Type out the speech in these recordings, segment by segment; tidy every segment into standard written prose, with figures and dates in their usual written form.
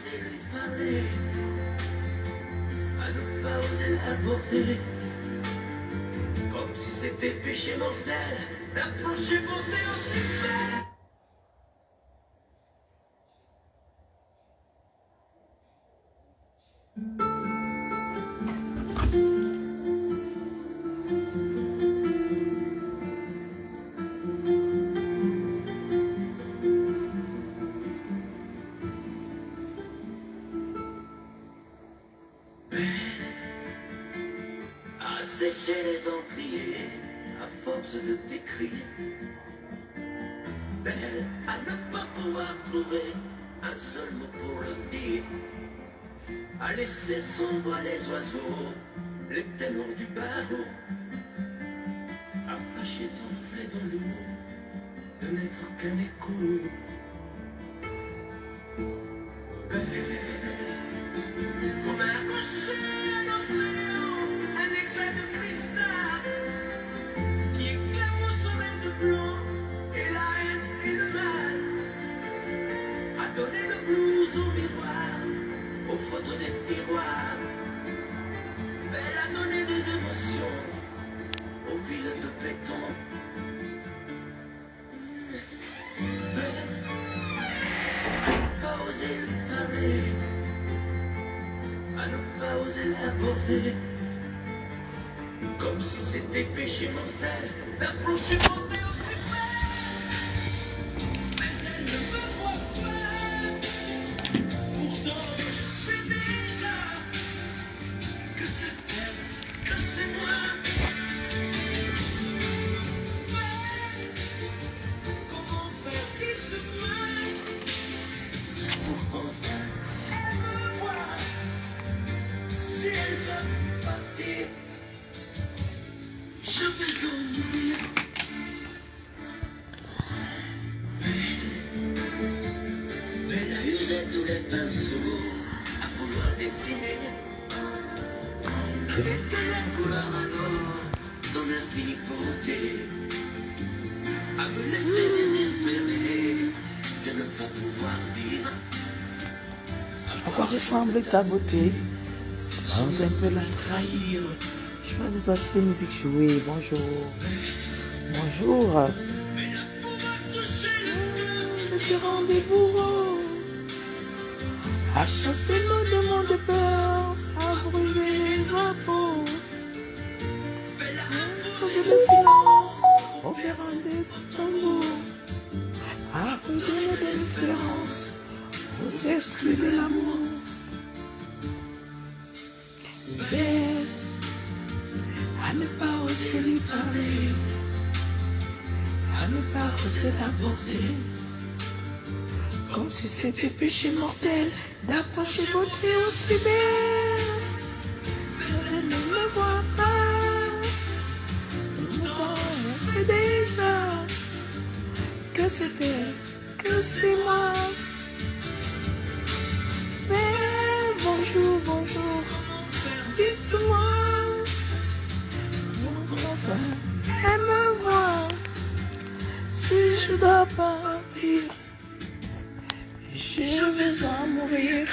oser lui parler, à ne pas oser l'aborder, comme si c'était péché mortel d'approcher beauté aussi belle. Sécher les encriers à force de t'écrire. Belle à ne pas pouvoir trouver un seul mot pour le dire. À laisser s'envoler les oiseaux, les ténors du barreau. À fâcher ton reflet dans l'eau, de n'être qu'un écho. Belle comme un rocher, un océan, un éclat de cristal qui éclame au sommet de blanc, et la haine et le mal. A donné le blues au miroir, aux photos des tiroirs. Elle a donné des émotions aux villes de béton. Belle à ne pas oser lui parler, à ne pas oser l'aborder, comme si c'était péché mortel d'approcher beauté aussi belle. Mais elle ne me voit pas, pourtant je sais déjà que c'est elle, que c'est moi. Comment faire, dites-moi, pour qu'enfin elle me voie. Si elle va partir, je vais ennuyer. Elle a usé tous les pinceaux à vouloir dessiner avec de la couleur à l'or son infinie beauté, à me laisser désespérer de ne pas pouvoir dire À quoi ressemble ta beauté sans un peu la trahir? Je parle de toi sur les musiques jouées. Bonjour. Bonjour. Le tyran des bourreaux a chassé nos démons de peur, a brûlé les drapeaux, causé le silence, opérant des tambours, a brûlé les désespérances aux exclus de l'amour. Belle à ne pas oser lui parler, à ne pas oser l'aborder, comme si c'était péché mortel d'approcher beauté aussi belle. Mais elle ne me voit pas, pourtant je sais déjà que c'est elle, que c'est moi. Mais bonjour, bonjour, dites-moi, pourquoi elle me voit? Si je dois partir, je vais en mourir.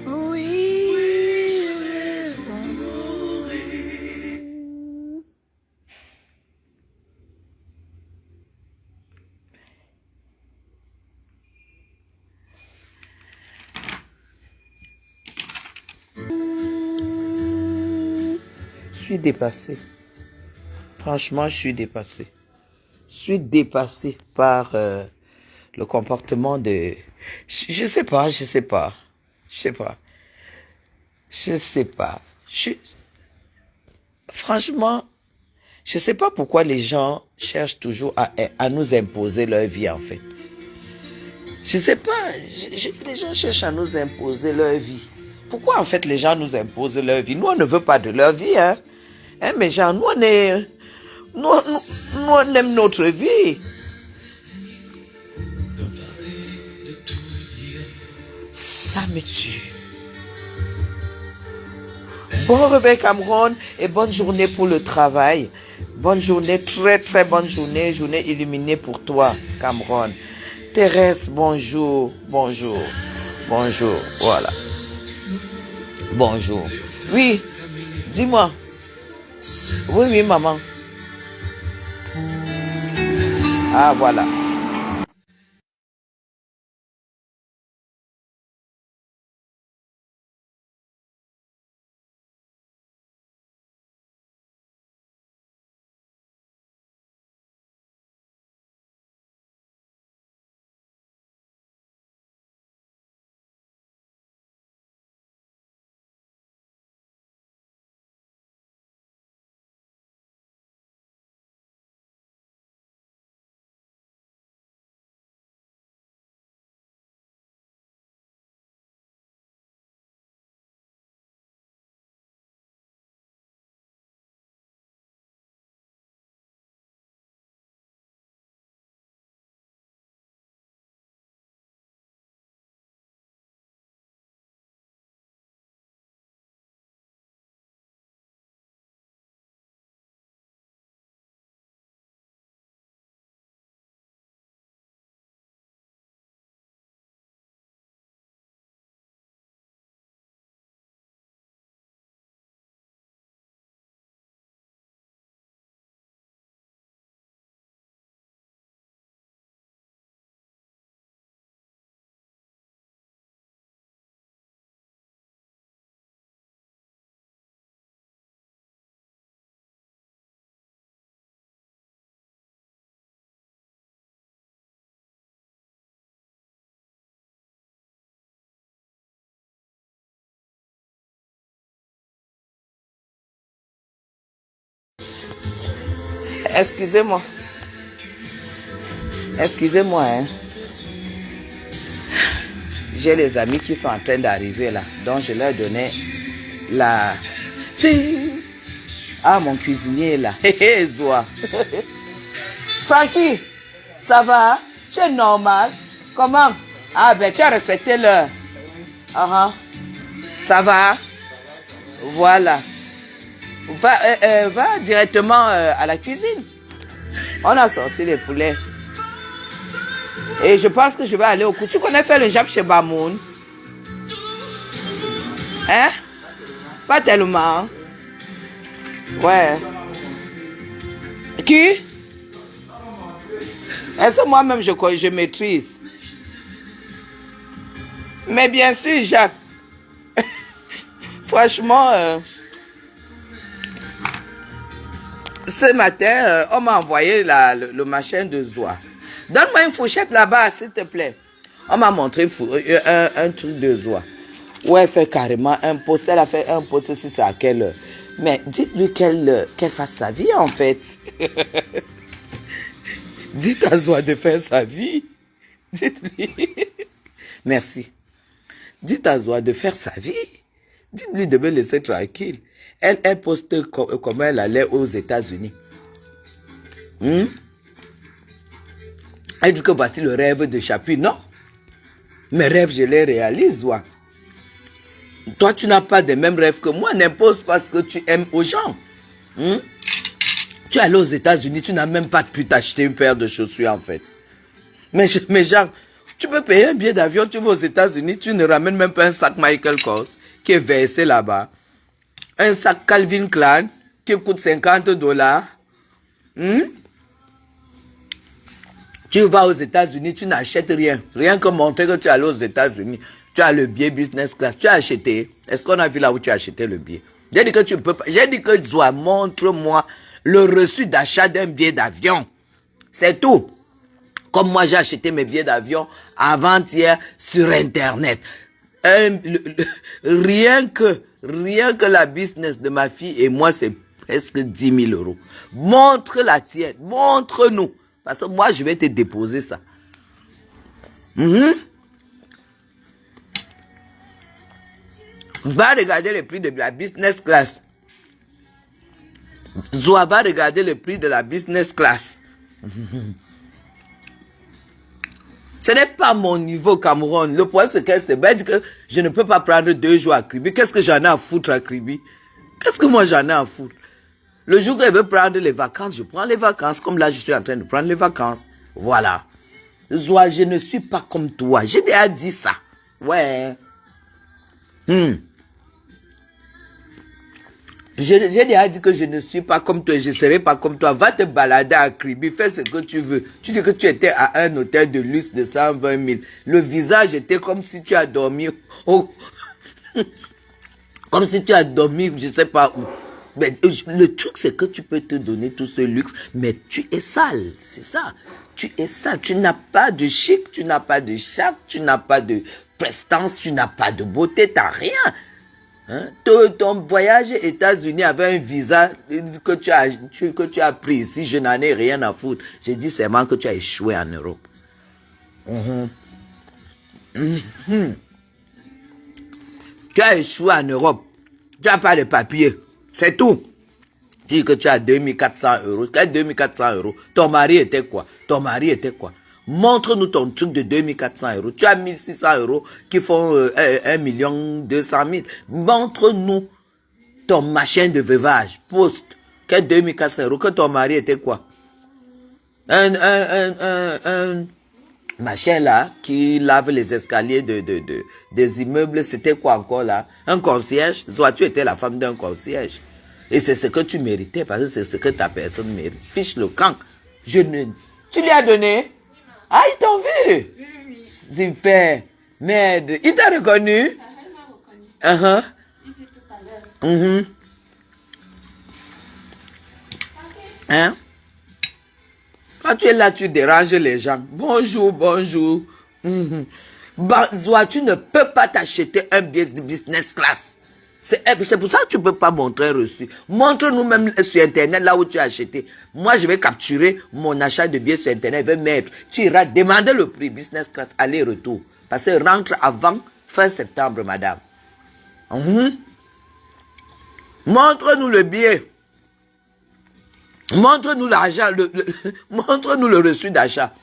Oui, je vais en mourir. Je suis dépassée. Franchement, je suis dépassée. Je suis dépassée par le comportement de... Je sais pas. Franchement, je sais pas pourquoi les gens cherchent toujours à nous imposer leur vie, en fait. Je sais pas, les gens cherchent à nous imposer leur vie. Pourquoi, en fait, les gens nous imposent leur vie? Nous, on ne veut pas de leur vie, hein. Mais genre, nous, on aime notre vie. Ça me tue. Bon réveil Cameroun et bonne journée pour le travail. Bonne journée, très très bonne journée, journée illuminée pour toi Cameroun. Thérèse, bonjour, bonjour, bonjour, voilà. Bonjour. Oui, dis-moi. Oui, oui, maman. Ah, voilà. Excusez-moi. Excusez-moi, hein. J'ai les amis qui sont en train d'arriver là. Donc je leur donnais la... Ah, mon cuisinier là. Hé hé, Zoa. Frankie, ça va? Tu es normal? Comment? Ah ben, tu as respecté l'heure. Ça va? Voilà. Va directement à la cuisine. On a sorti les poulets. Et je pense que je vais aller au coup. Tu connais faire le jab chez Bamoun? Hein? Pas tellement. Ouais. Qui? Est-ce que moi-même je maîtrise? Mais bien sûr, Jacques. Franchement, ce matin, on m'a envoyé le machin de Zoa. Donne-moi une fourchette là-bas, s'il te plaît. On m'a montré un truc de Zoa. Où elle fait carrément un post. Elle a fait un post, si c'est à quelle heure. Mais dites-lui qu'elle fasse sa vie, en fait. Dites à Zoa de faire sa vie. Dites-lui. Merci. Dites à Zoa de faire sa vie. Dites-lui de me laisser tranquille. Elle poste comment elle allait aux États-Unis. Elle dit que voici le rêve de Chapuis. Non. Mes rêves, je les réalise, Zoa. Toi, tu n'as pas les mêmes rêves que moi. N'impose pas ce que tu aimes aux gens. Tu es allé aux États-Unis, tu n'as même pas pu t'acheter une paire de chaussures, en fait. Mais genre, tu peux payer un billet d'avion, tu vas aux États-Unis, tu ne ramènes même pas un sac Michael Kors qui est versé là-bas. Un sac Calvin Klein qui coûte $50. Tu vas aux États-Unis, tu n'achètes rien. Rien que montrer que tu es allé aux États-Unis. Tu as le billet business class. Tu as acheté. Est-ce qu'on a vu là où tu as acheté le billet? J'ai dit que tu ne peux pas. J'ai dit que Zoa, montre-moi le reçu d'achat d'un billet d'avion. C'est tout. Comme moi, j'ai acheté mes billets d'avion avant-hier sur Internet. Rien que la business de ma fille et moi, c'est presque 10 000 euros. Montre la tienne. Montre-nous. Parce que moi, je vais te déposer ça. Va regarder le prix de la business class. Zoa va regarder le prix de la business class. Ce n'est pas mon niveau Cameroun. Le problème, c'est qu'elle se dit que je ne peux pas prendre 2 jours à Kribi. Qu'est-ce que j'en ai à foutre à Kribi? Qu'est-ce que moi j'en ai à foutre? Le jour qu'elle veut prendre les vacances, je prends les vacances. Comme là, je suis en train de prendre les vacances. Voilà. Zoa, je ne suis pas comme toi. J'ai déjà dit ça. Ouais. J'ai déjà dit que je ne suis pas comme toi, je ne serai pas comme toi. Va te balader à Kribi, fais ce que tu veux. Tu dis que tu étais à un hôtel de luxe de 120 000. Le visage était comme si tu as dormi comme si tu as dormi, je ne sais pas où. Mais le truc, c'est que tu peux te donner tout ce luxe, mais tu es sale, c'est ça. Tu es sale, tu n'as pas de chic, tu n'as pas de chac, tu n'as pas de prestance, tu n'as pas de beauté, tu n'as rien. Hein? Ton voyage aux États-Unis avait un visa que tu as pris ici, je n'en ai rien à foutre. J'ai dit seulement que tu as échoué en Europe. Tu as échoué en Europe. Tu n'as pas de papiers. C'est tout. Tu dis que tu as 2400 euros. Tu as 2400 euros. Ton mari était quoi? Ton mari était quoi? Montre-nous ton truc de 2400 euros. Tu as 1600 euros qui font 1 200 000. Montre-nous ton machin de veuvage. Poste. Que 2400 euros. Que ton mari était quoi? Un machin là qui lave les escaliers des immeubles. C'était quoi encore là? Un concierge. Soit tu étais la femme d'un concierge. Et c'est ce que tu méritais parce que c'est ce que ta personne mérite. Fiche le camp. Tu lui as donné? Ah, ils t'ont vu? Oui. Super. Merde. Il t'a reconnu? Elle m'a reconnu. Il dit tout à l'heure. Hein? Quand tu es là, tu déranges les gens. Bonjour, bonjour. Zoa, tu ne peux pas t'acheter un billet de business class. C'est pour ça que tu ne peux pas montrer un reçu. Montre-nous même sur Internet là où tu as acheté. Moi, je vais capturer mon achat de billets sur Internet. Je vais mettre. Tu iras demander le prix business class aller-retour. Parce que rentre avant fin septembre, madame. Montre-nous le billet. Montre-nous l'argent. Montre-nous le reçu d'achat.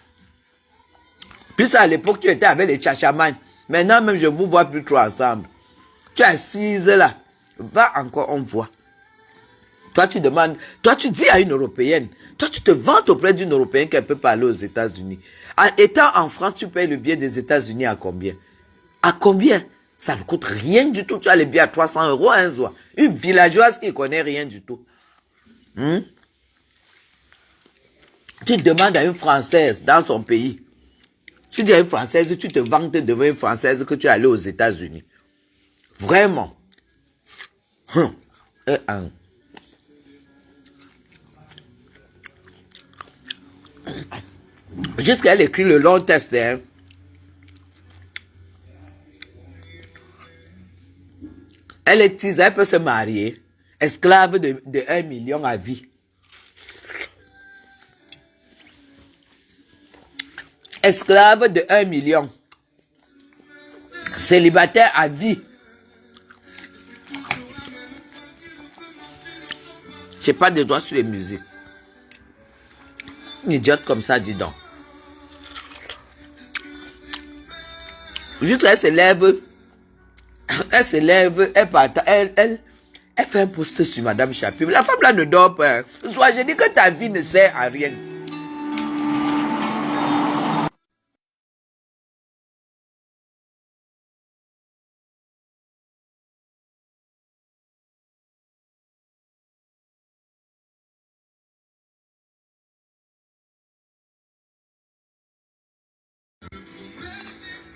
Puis à l'époque, tu étais avec les tchatchamans. Maintenant, même, je ne vous vois plus trop ensemble. Tu es assise là. Va encore, on voit. Toi, tu demandes. Toi, tu dis à une Européenne. Toi, tu te vantes auprès d'une Européenne qu'elle peut parler aux États-Unis. Étant en France, tu payes le billet des États-Unis à combien? À combien? Ça ne coûte rien du tout. Tu as le billet à 300 euros, hein, Zoa. Une villageoise qui ne connaît rien du tout. Tu demandes à une Française dans son pays. Tu dis à une Française, tu te vantes devant une Française que tu es allé aux États-Unis. Vraiment. Jusqu'elle écrit le long test. Hein. Elle est tise, elle peut se marier. Esclave de 1 million à vie. Esclave de 1 million. Célibataire à vie. J'ai pas de doigts sur les musiques. Une idiote comme ça, dis donc. Juste elle se lève, elle fait un post sur Madame Chapuis. La femme là ne dort pas. Soit je dis que ta vie ne sert à rien.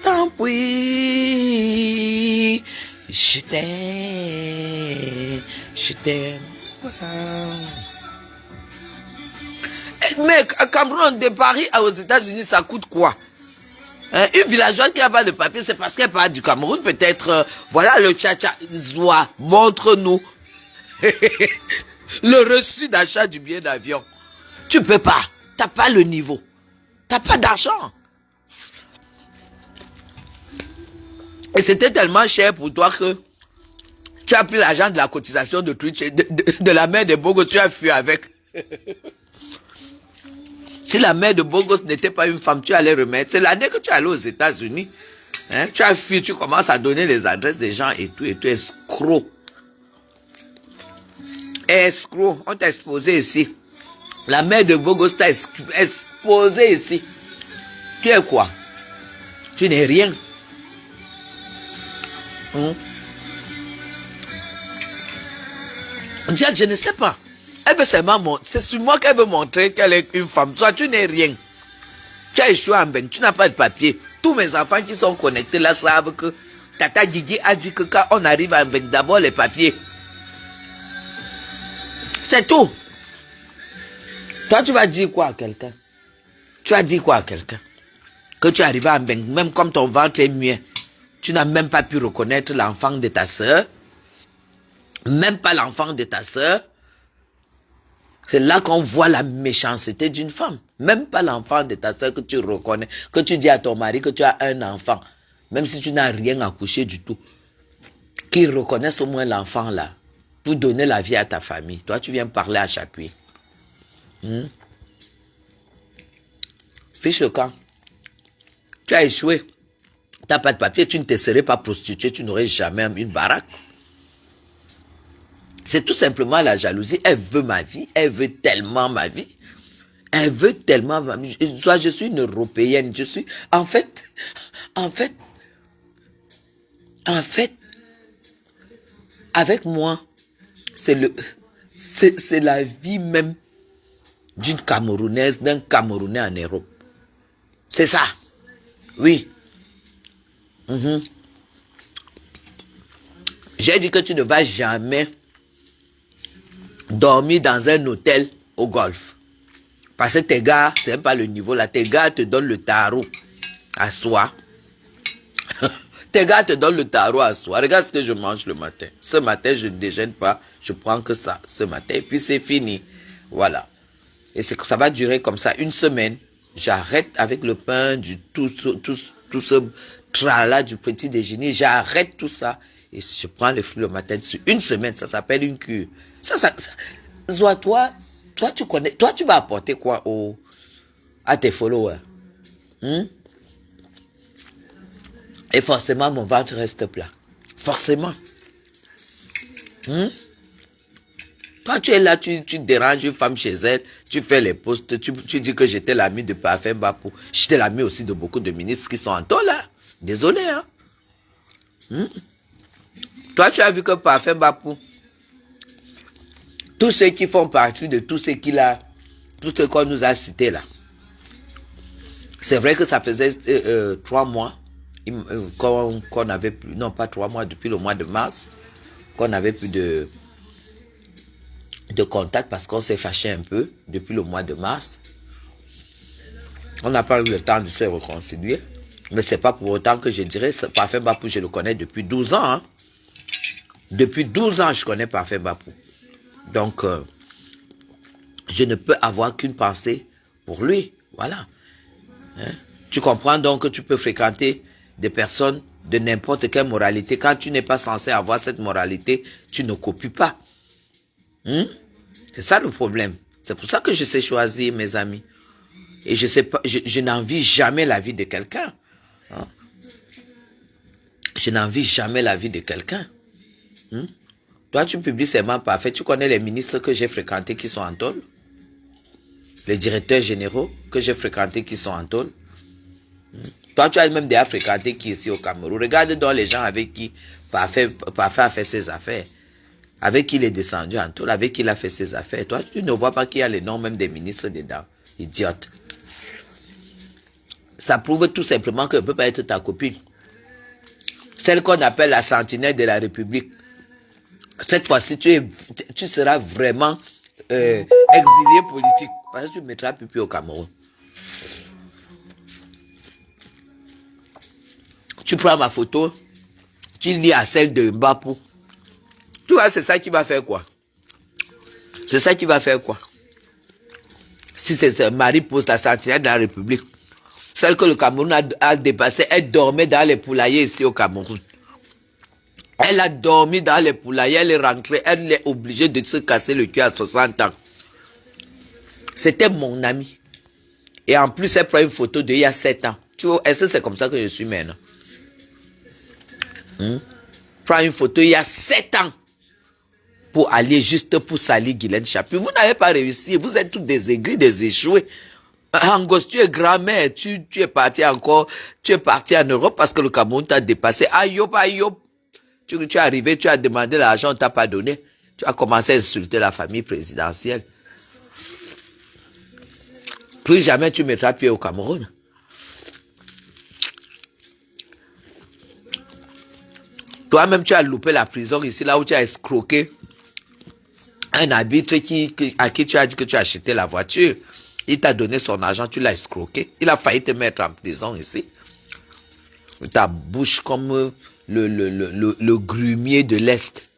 Tant pis, je t'aime. Mais Cameroun, de Paris aux États-Unis, ça coûte quoi? Hein? Une villageoise qui n'a pas de papier, c'est parce qu'elle part du Cameroun, peut-être. Voilà le tcha-tcha. Zoa, montre-nous le reçu d'achat du billet d'avion. Tu peux pas. T'as pas le niveau. T'as pas d'argent. Et c'était tellement cher pour toi que tu as pris l'argent de la cotisation de Twitch, de la mère de Bogos, tu as fui avec. Si la mère de Bogos n'était pas une femme, tu allais remettre. C'est l'année que tu es allé aux États-Unis. Hein? Tu as fui, tu commences à donner les adresses des gens et tout, escroc. Escroc, on t'a exposé ici. La mère de Bogos t'a exposé ici. Tu es quoi? Tu n'es rien. Je ne sais pas. Elle veut seulement c'est sur moi qu'elle veut montrer qu'elle est une femme. Toi, tu n'es rien. Tu as échoué en bain, tu n'as pas de papier. Tous mes enfants qui sont connectés là savent que Tata Gigi a dit que quand on arrive à bain, d'abord les papiers. C'est tout. Toi, tu vas dire quoi à quelqu'un? Tu vas dire quoi à quelqu'un? Que tu es arrivé à bain, même comme ton ventre est muet, tu n'as même pas pu reconnaître l'enfant de ta soeur. Même pas l'enfant de ta soeur. C'est là qu'on voit la méchanceté d'une femme. Même pas l'enfant de ta soeur que tu reconnais, que tu dis à ton mari que tu as un enfant, même si tu n'as rien accouché du tout. Qu'il reconnaisse au moins l'enfant là, pour donner la vie à ta famille. Toi, tu viens parler à Chapuis. Fiche le camp. Tu as échoué. Tu n'as pas de papier, tu ne te serais pas prostituée, tu n'aurais jamais une baraque. C'est tout simplement la jalousie. Elle veut ma vie. Elle veut tellement ma vie. Elle veut tellement ma vie. Soit je suis une Européenne. Je suis... En fait, avec moi, c'est la vie même d'une Camerounaise, d'un Camerounais en Europe. C'est ça. Oui. J'ai dit que tu ne vas jamais dormir dans un hôtel au golf. Parce que tes gars, c'est même pas le niveau là. Tes gars te donnent le tarot à soi. Tes gars te donnent le tarot à soi. Regarde ce que je mange le matin. Ce matin, je ne déjeune pas. Je prends que ça ce matin. Et puis c'est fini. Voilà. Et ça va durer comme ça une semaine. J'arrête avec le pain, tout ce tralala du petit déjeuner. J'arrête tout ça. Et je prends les fruits le matin. Sur une semaine, ça s'appelle une cure. Toi, tu connais, toi, tu vas apporter quoi à tes followers? Et forcément, mon ventre reste plat. Forcément. Toi, tu es là, tu déranges une femme chez elle, tu fais les posts, tu dis que j'étais l'ami de Parfait Bapou. J'étais l'ami aussi de beaucoup de ministres qui sont en tôle, là. Désolé, hein. Toi, tu as vu que Parfait Bapou, tous ceux qui font partie de tout ce qu'on nous a cité là. C'est vrai que ça faisait 3 mois qu'on avait plus, non pas 3 mois, depuis le mois de mars, qu'on n'avait plus de contact parce qu'on s'est fâché un peu depuis le mois de mars. On n'a pas eu le temps de se réconcilier. Mais c'est pas pour autant que je dirais, Parfait Bapou, je le connais depuis 12 ans. Hein. Depuis 12 ans, je connais Parfait Bapou. Donc, je ne peux avoir qu'une pensée pour lui. Voilà. Hein? Tu comprends donc que tu peux fréquenter des personnes de n'importe quelle moralité. Quand tu n'es pas censé avoir cette moralité, tu ne copies pas. C'est ça le problème. C'est pour ça que je sais choisir mes amis. Et je sais pas, je n'envie jamais la vie de quelqu'un. Hein? Je n'envie jamais la vie de quelqu'un. Toi, tu publies seulement Parfait. Tu connais les ministres que j'ai fréquentés qui sont en tôle? Les directeurs généraux que j'ai fréquentés qui sont en tôle? Toi, tu as même déjà fréquenté qui est ici au Cameroun. Regarde donc les gens avec qui Parfait a fait ses affaires. Avec qui il est descendu en tôle, avec qui il a fait ses affaires. Toi, tu ne vois pas qu'il y a les noms même des ministres dedans. Idiote. Ça prouve tout simplement qu'elle ne peut pas être ta copine. Celle qu'on appelle la sentinelle de la République. Cette fois-ci, tu seras vraiment exilé politique. Parce que tu ne mettras plus au Cameroun. Tu prends ma photo, tu lis à celle de Bapou. Tu vois, c'est ça qui va faire quoi? C'est ça qui va faire quoi? Si c'est Marie pose la sentinelle de la République, celle que le Cameroun a dépassée, elle dormait dans les poulaillers ici au Cameroun. Elle a dormi dans les poulaillers, elle est rentrée, elle est obligée de se casser le cul à 60 ans. C'était mon ami. Et en plus, elle prend une photo d'il y a 7 ans. Tu vois, est-ce que c'est comme ça que je suis maintenant? Prends une photo il y a 7 ans. Pour aller juste pour salir Guylaine Chapuis. Vous n'avez pas réussi. Vous êtes tous des aigris, des échoués. Angos, tu es grand-mère, tu es parti encore, tu es parti en Europe parce que le Cameroun t'a dépassé. Aïop, aïop. Tu es arrivé, tu as demandé l'argent, on t'a pas donné. Tu as commencé à insulter la famille présidentielle. Plus jamais tu mettras pied au Cameroun. Toi-même, tu as loupé la prison ici, là où tu as escroqué un arbitre à qui tu as dit que tu as acheté la voiture. Il t'a donné son argent, tu l'as escroqué. Il a failli te mettre en prison ici. Ta bouche comme le grumier de l'Est.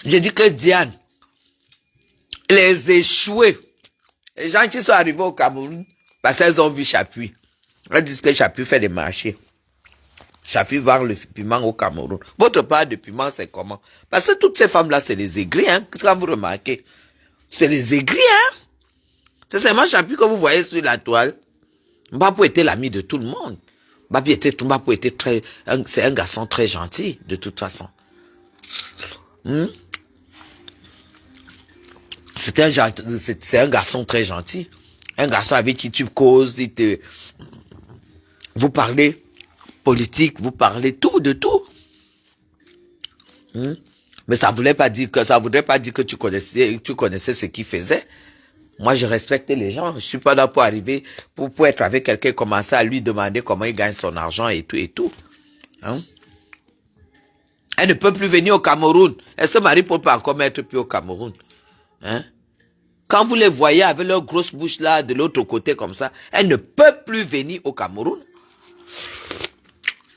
J'ai dit que Diane, les échoués, les gens qui sont arrivés au Cameroun, parce qu'elles ont vu Chapuis. Elles disent que Chapuis fait des marchés. Chapuis vend le piment au Cameroun. Votre part de piment, c'est comment? Parce que toutes ces femmes-là, c'est des aigris, hein. Qu'est-ce que vous remarquez? C'est des aigris, hein. C'est seulement Chapuis que vous voyez sur la toile. Mbapou était l'ami de tout le monde. Mbapou était très, c'est un garçon très gentil, de toute façon. C'est un garçon très gentil. Un garçon avec qui tu causes, vous parlez politique, vous parlez tout, de tout. Mais ça voudrait pas dire que tu connaissais ce qu'il faisait. Moi, je respecte les gens. Je suis pas là pour arriver, pour être avec quelqu'un, commencer à lui demander comment il gagne son argent et tout, et tout. Hein? Elle ne peut plus venir au Cameroun. Elle se marie pour pas encore mettre plus au Cameroun. Hein? Quand vous les voyez avec leur grosse bouche là, de l'autre côté comme ça, elle ne peut plus venir au Cameroun.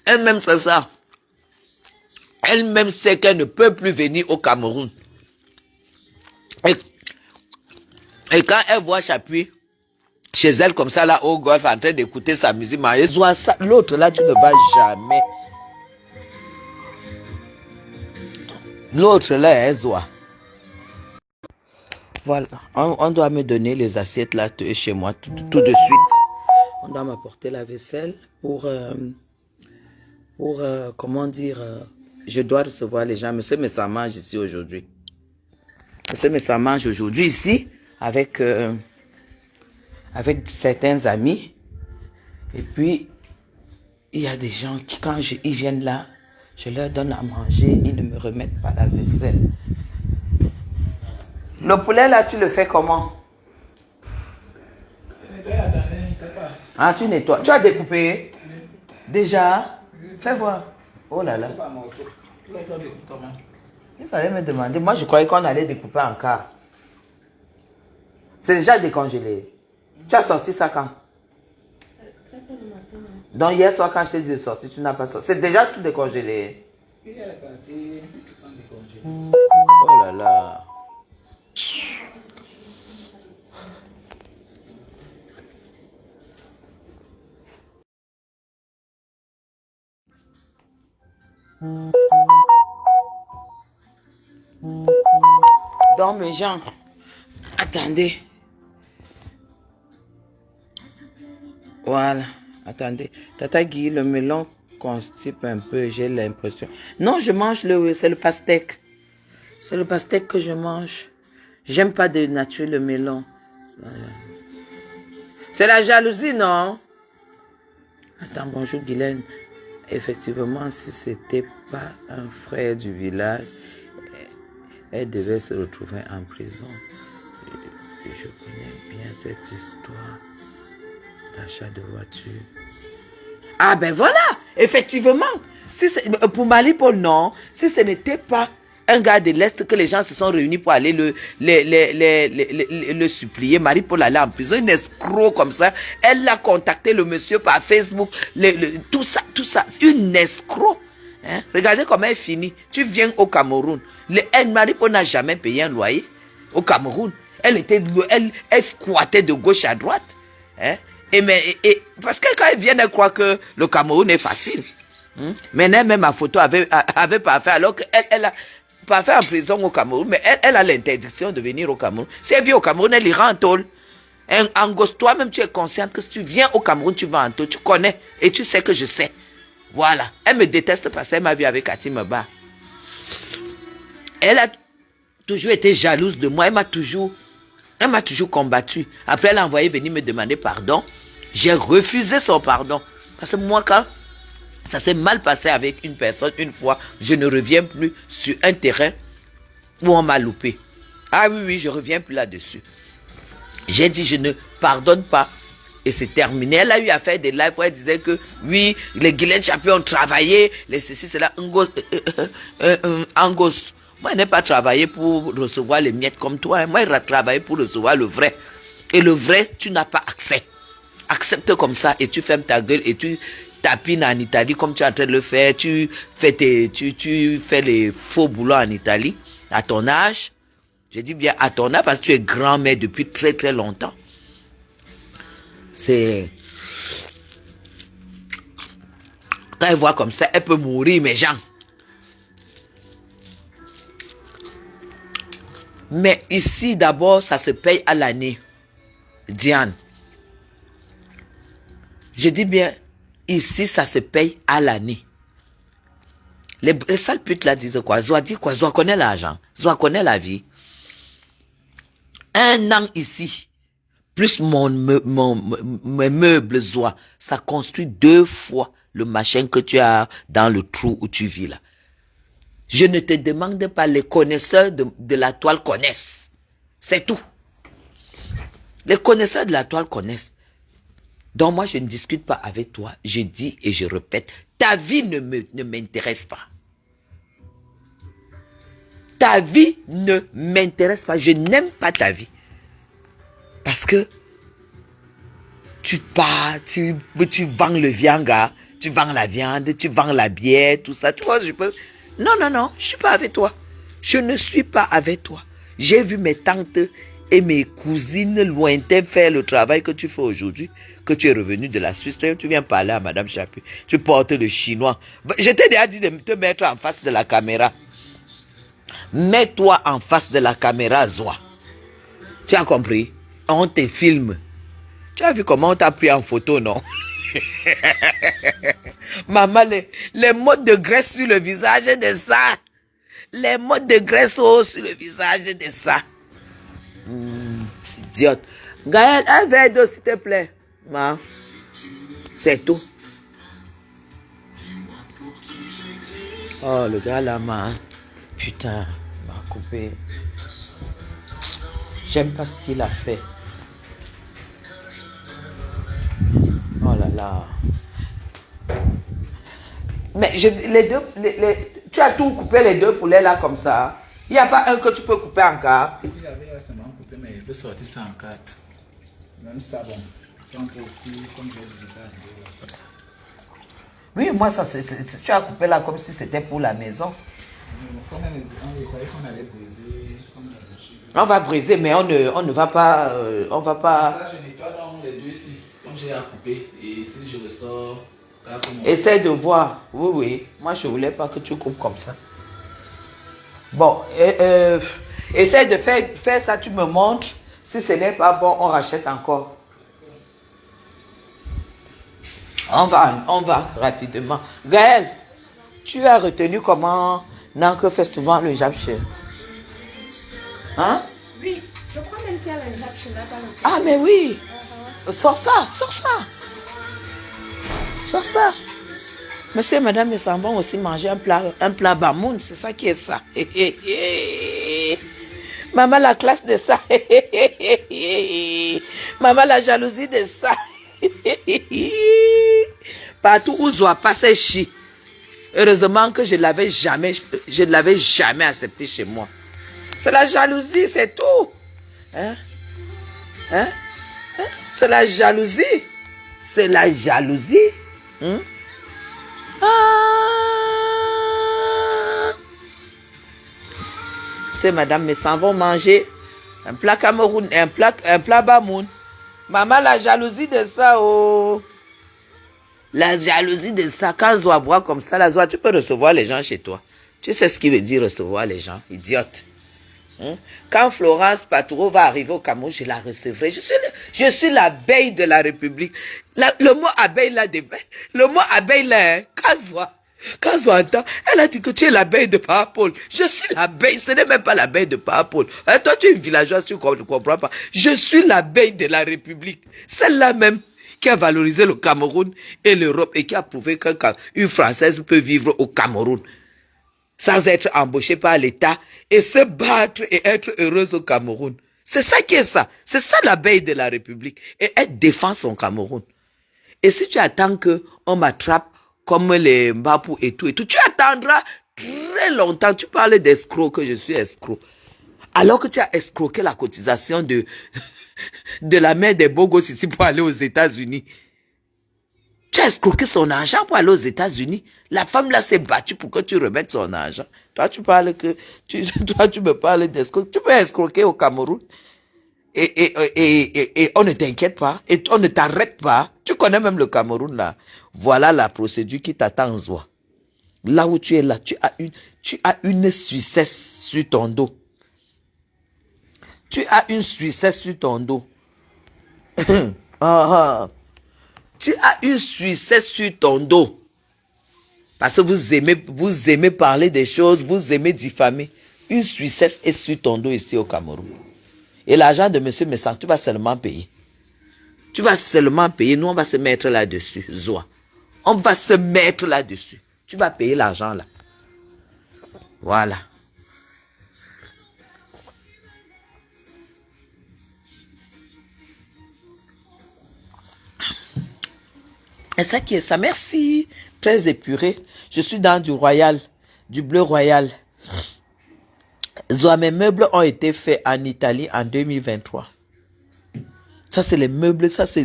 Elle-même c'est ça. Elle-même sait qu'elle ne peut plus venir au Cameroun. Et quand elle voit Chapuis chez elle comme ça là au golf en train d'écouter sa musique, l'autre là tu ne vas jamais. L'autre là elle voit. Voilà, on doit me donner les assiettes là chez moi tout de suite. On doit m'apporter la vaisselle pour comment dire, je dois recevoir les gens. Monsieur Messa mange ici aujourd'hui. Monsieur Messa mange aujourd'hui ici avec certains amis. Et puis, il y a des gens qui, quand ils viennent là, je leur donne à manger, ils ne me remettent pas la vaisselle. Le poulet là, tu le fais comment? Ah, tu nettoies. Tu as découpé? Déjà? Fais voir. Oh là là. Il fallait me demander. Moi, je croyais qu'on allait découper en quart. C'est déjà décongelé. Tu as sorti ça quand? Donc hier soir, quand je t'ai dit de sortir, tu n'as pas sorti. C'est déjà tout décongelé. Oh là là. Donc mes gens, attendez. Voilà, attendez. Tata Guy, le melon constipe un peu, j'ai l'impression. Non, je mange c'est le pastèque. C'est le pastèque que je mange. J'aime pas de nature le melon. Voilà. C'est la jalousie, non? Attends, bonjour Guylaine. Effectivement, si c'était pas un frère du village, elle devait se retrouver en prison. Je connais bien cette histoire d'achat de voiture. Ah ben voilà, effectivement. Si pour Maripol, non. Si ce n'était pas un gars de l'Est que les gens se sont réunis pour aller le supplier, Maripol allait en prison, une escroc comme ça. Elle a contacté le monsieur par Facebook, tout ça, une escroc. Hein? Regardez comment elle finit. Tu viens au Cameroun. Maripol n'a jamais payé un loyer au Cameroun. Elle squattait de gauche à droite. Hein? Parce que quand elle vient, elle croit que le Cameroun est facile. Maintenant, même ma photo avait pas fait, alors qu'elle a pas fait en prison au Cameroun, mais elle a l'interdiction de venir au Cameroun. Si elle vient au Cameroun, elle ira en tôle. Angos, toi-même, tu es consciente que si tu viens au Cameroun, tu vas en tôle. Tu connais et tu sais que je sais. Voilà. Elle me déteste parce qu'elle m'a vu avec Katimba. toujours été jalouse de moi. Elle m'a toujours combattu. Après, elle a envoyé venir me demander pardon. J'ai refusé son pardon. Parce que moi, quand ça s'est mal passé avec une personne une fois, je ne reviens plus sur un terrain où on m'a loupé. Ah oui, oui, je reviens plus là-dessus. J'ai dit, je ne pardonne pas. Et c'est terminé. Elle a eu à faire des lives où elle disait que, oui, les Guylaine Chapuis ont travaillé, les ceci, cela, Angos. Moi, je n'ai pas travaillé pour recevoir les miettes comme toi. Hein. Moi, j'ai travaillé pour recevoir le vrai. Et le vrai, tu n'as pas accès. Accepte comme ça et tu fermes ta gueule et tu tapines en Italie comme tu es en train de le faire. Tu fais les faux boulots en Italie à ton âge. Je dis bien à ton âge parce que tu es grand-mère depuis très très longtemps. C'est... Quand elle voit comme ça, elle peut mourir, mes gens. Mais ici, d'abord, ça se paye à l'année. Diane. Je dis bien, ici, ça se paye à l'année. Les sales putes là disent quoi? Zoa dit quoi? Zoa connaît l'argent. Zoa connaît la vie. Un an ici, plus mes meubles Zoa, ça construit 2 fois le machin que tu as dans le trou où tu vis là. Je ne te demande pas, les connaisseurs de la toile connaissent. C'est tout. Les connaisseurs de la toile connaissent. Donc moi, je ne discute pas avec toi. Je dis et je répète, ta vie ne m'intéresse pas. Ta vie ne m'intéresse pas. Je n'aime pas ta vie. Parce que tu pars, tu vends le vianga, tu vends la viande, tu vends la bière, tout ça. Tu vois, je peux... Non, non, non, je ne suis pas avec toi. Je ne suis pas avec toi. J'ai vu mes tantes et mes cousines lointaines faire le travail que tu fais aujourd'hui, que tu es revenu de la Suisse. Tu viens parler à Madame Chapuis. Tu portes le chinois. Je t'ai déjà dit de te mettre en face de la caméra. Mets-toi en face de la caméra, Zoa. Tu as compris? On te filme. Tu as vu comment on t'a pris en photo, non? Maman, les modes de graisse sur le visage de ça. Les modes de graisse sur le visage de ça. Idiote. Gaël, un verre d'eau, s'il te plaît. C'est tout. Oh, le gars là, putain, m'a coupé. J'aime pas ce qu'il a fait. Oh là là. Mais je dis, les deux, tu as tout coupé les 2 poulets là comme ça. Il n'y a pas un que tu peux couper encore. Si j'avais seulement coupé, mais je peux sortir ça en 4. Même ça, bon. Oui, moi, ça, tu as coupé là comme si c'était pour la maison. On va briser, mais on ne va pas... on va pas... Ça, je nettoie dans les 2 ici. Comme j'ai à couper. Et si je ressors... Essaye de voir. Oui, oui. Moi, je ne voulais pas que tu coupes comme ça. Bon, essaye de faire ça, tu me montres. Si ce n'est pas bon, on rachète encore. On va rapidement. Gaël, tu as retenu comment Nanke fait souvent le japche? Hein? Oui, je crois même qu'il y a le japche là-bas. Ah, mais oui. Sors ça, sors ça. Sors ça. Monsieur et madame, ils s'en vont aussi manger un plat bamoun. C'est ça qui est ça. Maman, la classe de ça. Maman, la jalousie de ça. Partout où Zoa passait chi. Heureusement que je ne l'avais jamais accepté chez moi. C'est la jalousie, c'est tout. Hein? Hein? Hein? C'est la jalousie. C'est la jalousie. Hein? Ah! C'est madame, mais s'en vont manger un plat Cameroun, un plat Bamoun. Maman, la jalousie de ça, oh. La jalousie de ça, quand Zoa voit comme ça, la Zoa, tu peux recevoir les gens chez toi. Tu sais ce qu'il veut dire recevoir les gens, idiote. Hein? Quand Florence Patoureau va arriver au Cameroun, je la recevrai. Je suis l'abeille de la République. Le mot abeille là, quand Zoa Quand Zoanta, elle a dit que tu es l'abeille de Parapole. Je suis l'abeille, ce n'est même pas l'abeille de Parapole. Toi, tu es une villageoise, tu ne comprends pas. Je suis l'abeille de la République. Celle-là même qui a valorisé le Cameroun et l'Europe et qui a prouvé qu'une Française peut vivre au Cameroun sans être embauchée par l'État et se battre et être heureuse au Cameroun. C'est ça qui est ça. C'est ça l'abeille de la République. Et elle défend son Cameroun. Et si tu attends qu'on m'attrape comme les Mbapou et tout, tu attendras très longtemps. Tu parles d'escroc, que je suis escroc. Alors que tu as escroqué la cotisation de la mère des Bogos ici pour aller aux États-Unis. Tu as escroqué son argent pour aller aux États-Unis. La femme là s'est battue pour que tu remettes son argent. Toi, tu me parles d'escroc. Tu peux escroquer au Cameroun. Et on ne t'inquiète pas. Et on ne t'arrête pas. Tu connais même le Cameroun là. Voilà la procédure qui t'attend en Zoa. Là où tu es là, tu as une Suissesse sur ton dos. Tu as une Suissesse sur ton dos. Tu as une Suissesse sur ton dos. Parce que vous aimez parler des choses, vous aimez diffamer. Une Suissesse est sur ton dos ici au Cameroun. Et l'argent de monsieur Messant, tu vas seulement payer. Tu vas seulement payer. Nous, on va se mettre là-dessus, Zoa. On va se mettre là-dessus. Tu vas payer l'argent là. Voilà. Et ça qui est ça. Merci. Très épuré. Je suis dans du royal. Du bleu royal. Zoa, mes meubles ont été faits en Italie en 2023. Ça, c'est les meubles. Ça, c'est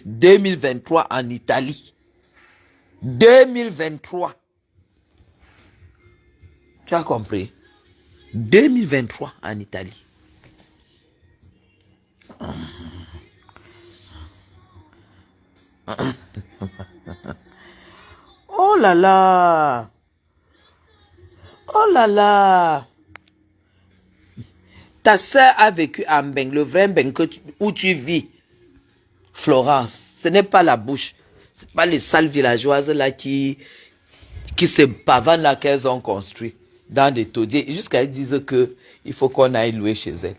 2023 en Italie. 2023. Tu as compris? 2023 en Italie. Oh là là. Oh là là. Ta soeur a vécu à Mbeng, le vrai Mbeng où tu vis. Florence, ce n'est pas la bouche. Ce n'est pas les salles villageoises là qui se pavanent là qu'elles ont construit dans des taudiers. Jusqu'à elles disent qu'il faut qu'on aille louer chez elles.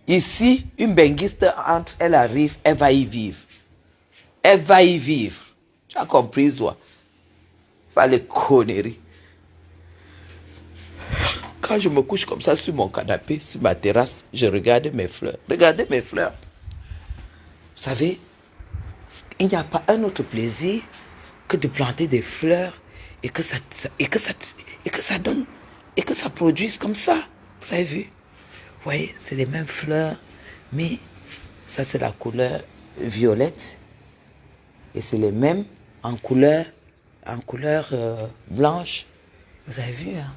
Ici, une benguiste entre, elle arrive, elle va y vivre. Elle va y vivre. Tu as compris, toi? Pas les conneries. Quand je me couche comme ça sur mon canapé, sur ma terrasse, je regarde mes fleurs. Regardez mes fleurs. Vous savez, il n'y a pas un autre plaisir que de planter des fleurs et que ça donne, et que ça produise comme ça. Vous avez vu? Vous voyez, c'est les mêmes fleurs, mais ça c'est la couleur violette. Et c'est les mêmes en couleur blanche. Vous avez vu, hein?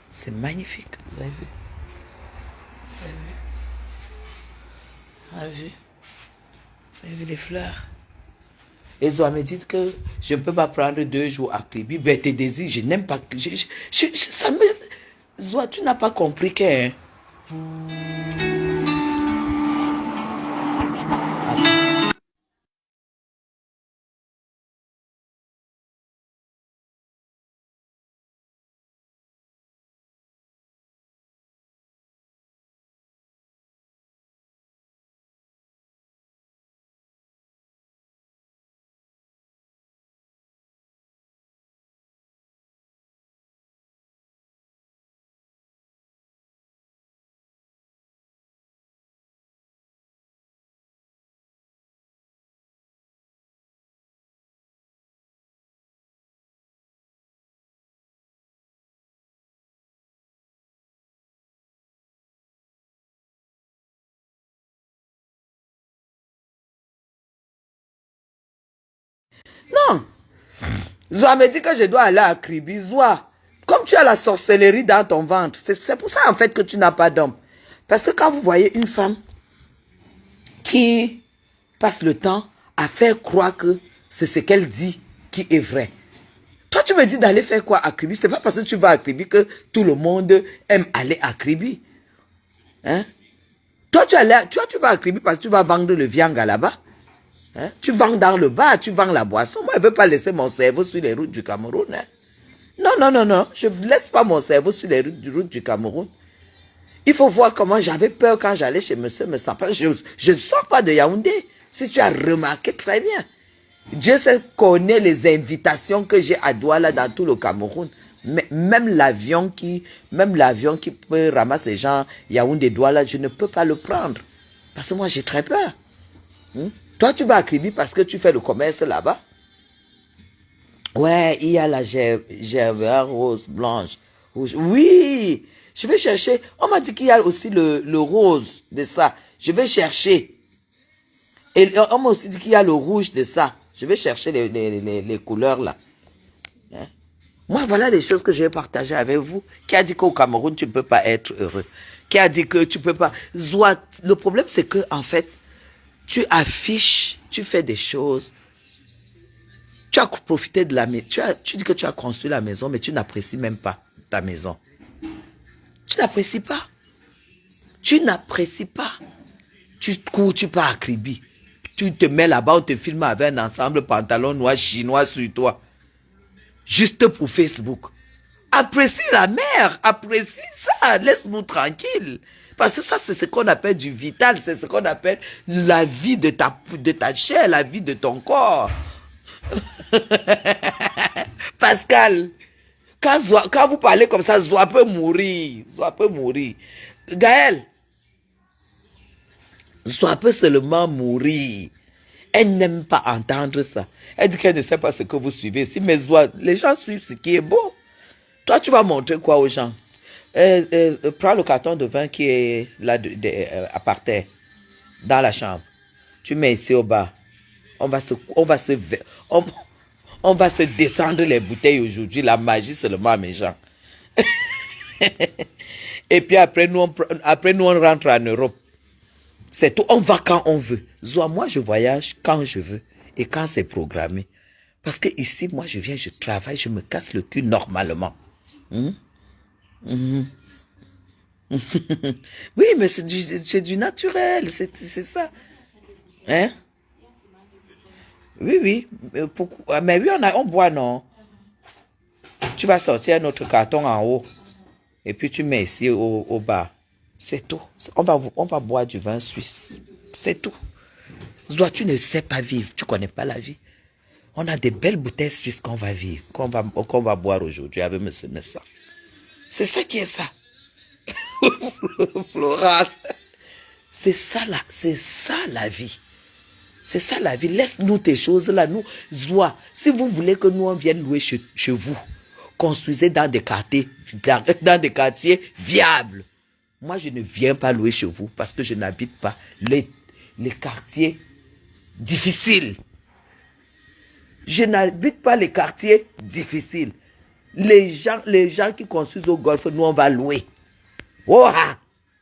C'est magnifique, vous avez vu? Vous avez vu? Vous avez vu les fleurs? Et Zoa me dit que je ne peux pas prendre 2 jours à Kribi. Ben, tes désirs, je n'aime pas. Ça me... Zoa, tu n'as pas compris que... Non. Zoa me dit que je dois aller à Kribi. Zoa, comme tu as la sorcellerie dans ton ventre, c'est pour ça en fait que tu n'as pas d'homme. Parce que quand vous voyez une femme qui passe le temps à faire croire que c'est ce qu'elle dit qui est vrai. Toi, tu me dis d'aller faire quoi à Kribi? C'est pas parce que tu vas à Kribi que tout le monde aime aller à Kribi. Hein? Toi, tu vas à Kribi parce que tu vas vendre le viande là-bas. Hein? Tu vends dans le bar, tu vends la boisson. Moi, je ne veux pas laisser mon cerveau sur les routes du Cameroun. Hein? Non, non, non, non. Je ne laisse pas mon cerveau sur les routes du Cameroun. Il faut voir comment j'avais peur quand j'allais chez monsieur Messapa. Je ne sors pas de Yaoundé. Si tu as remarqué très bien. Dieu sait connaît les invitations que j'ai à Douala dans tout le Cameroun. Mais même l'avion qui peut ramasser les gens Yaoundé Douala, je ne peux pas le prendre. Parce que moi, j'ai très peur. Toi, tu vas à Kribi parce que tu fais le commerce là-bas. Ouais, il y a la gerbera rose blanche. Rouge. Oui, je vais chercher. On m'a dit qu'il y a aussi le rose de ça. Je vais chercher. Et on m'a aussi dit qu'il y a le rouge de ça. Je vais chercher les couleurs là. Hein? Moi, voilà les choses que je vais partager avec vous. Qui a dit qu'au Cameroun, tu ne peux pas être heureux? Qui a dit que tu ne peux pas... Le problème, c'est que en fait, tu affiches, tu fais des choses. Tu as profité de la maison. Tu dis que tu as construit la maison, mais tu n'apprécies même pas ta maison. Tu n'apprécies pas. Tu n'apprécies pas. Tu cours, tu pars à Kribi. Tu te mets là-bas, on te filme avec un ensemble pantalon noir chinois sur toi. Juste pour Facebook. Apprécie la mer, apprécie ça, laisse-nous tranquille. Parce que ça, c'est ce qu'on appelle du vital, c'est ce qu'on appelle la vie de ta chair, la vie de ton corps. Pascal, quand vous parlez comme ça, Zoa peut mourir. Zoa peut mourir. Gaël, Zoa peut seulement mourir. Elle n'aime pas entendre ça. Elle dit qu'elle ne sait pas ce que vous suivez ici, mais Zoa, les gens suivent ce qui est beau. Toi, tu vas montrer quoi aux gens? Prends le carton de vin qui est là à par terre, dans la chambre. Tu mets ici au bas. On va se descendre les bouteilles aujourd'hui. La magie seulement, mes gens. Et puis après nous, on rentre en Europe. C'est tout. On va quand on veut. Zoa, moi, je voyage quand je veux et quand c'est programmé. Parce que ici, moi, je viens, je travaille, je me casse le cul normalement. Oui, mais c'est du naturel, c'est ça. Hein? Oui, oui. Mais oui, on boit, non? Tu vas sortir notre carton en haut. Et puis tu mets ici au bas. C'est tout. On va boire du vin suisse. C'est tout. Toi, tu ne sais pas vivre. Tu ne connais pas la vie. On a des belles bouteilles suisses qu'on va vivre, qu'on va boire aujourd'hui avec M. Messa. C'est ça qui est ça. Florence. C'est ça la vie. C'est ça la vie. Laisse-nous tes choses là. Nous, Zoa, si vous voulez que nous on vienne louer chez vous, construisez dans des quartiers viables. Moi, je ne viens pas louer chez vous parce que je n'habite pas les quartiers difficiles. Je n'habite pas les quartiers difficiles. Les gens qui construisent au golf, nous, on va louer. Oh,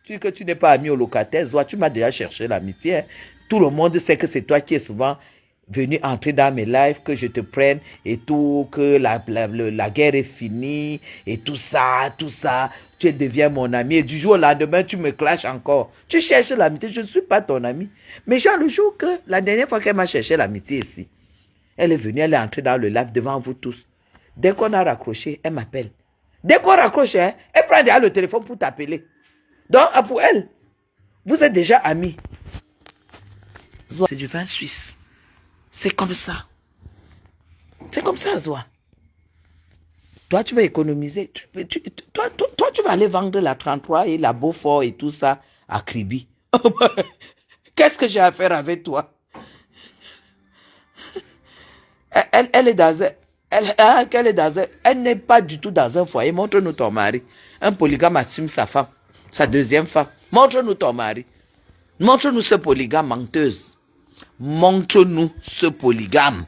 tu dis que tu n'es pas ami au locataire. Zoa, tu m'as déjà cherché l'amitié. Hein. Tout le monde sait que c'est toi qui es souvent venu entrer dans mes lives, que je te prenne et tout, que la guerre est finie et tout ça. Tu deviens mon ami et du jour au lendemain, tu me clashes encore. Tu cherches l'amitié, je ne suis pas ton ami. Mais genre, le jour que, la dernière fois qu'elle m'a cherché l'amitié ici, elle est venue, elle est entrée dans le live devant vous tous. Dès qu'on a raccroché, elle m'appelle. Dès qu'on raccroche, hein, elle prend déjà le téléphone pour t'appeler. Donc, pour elle, vous êtes déjà amis. C'est du vin suisse. C'est comme ça. C'est comme ça, Zoa. Toi, tu vas économiser. Toi, tu vas aller vendre la 33 et la Beaufort et tout ça à Kribi. Qu'est-ce que j'ai à faire avec toi? Elle est dans elle n'est pas du tout dans un foyer. Montre-nous ton mari. Un polygame assume sa femme, sa deuxième femme. Montre-nous ton mari. Montre-nous ce polygame menteuse. Montre-nous ce polygame.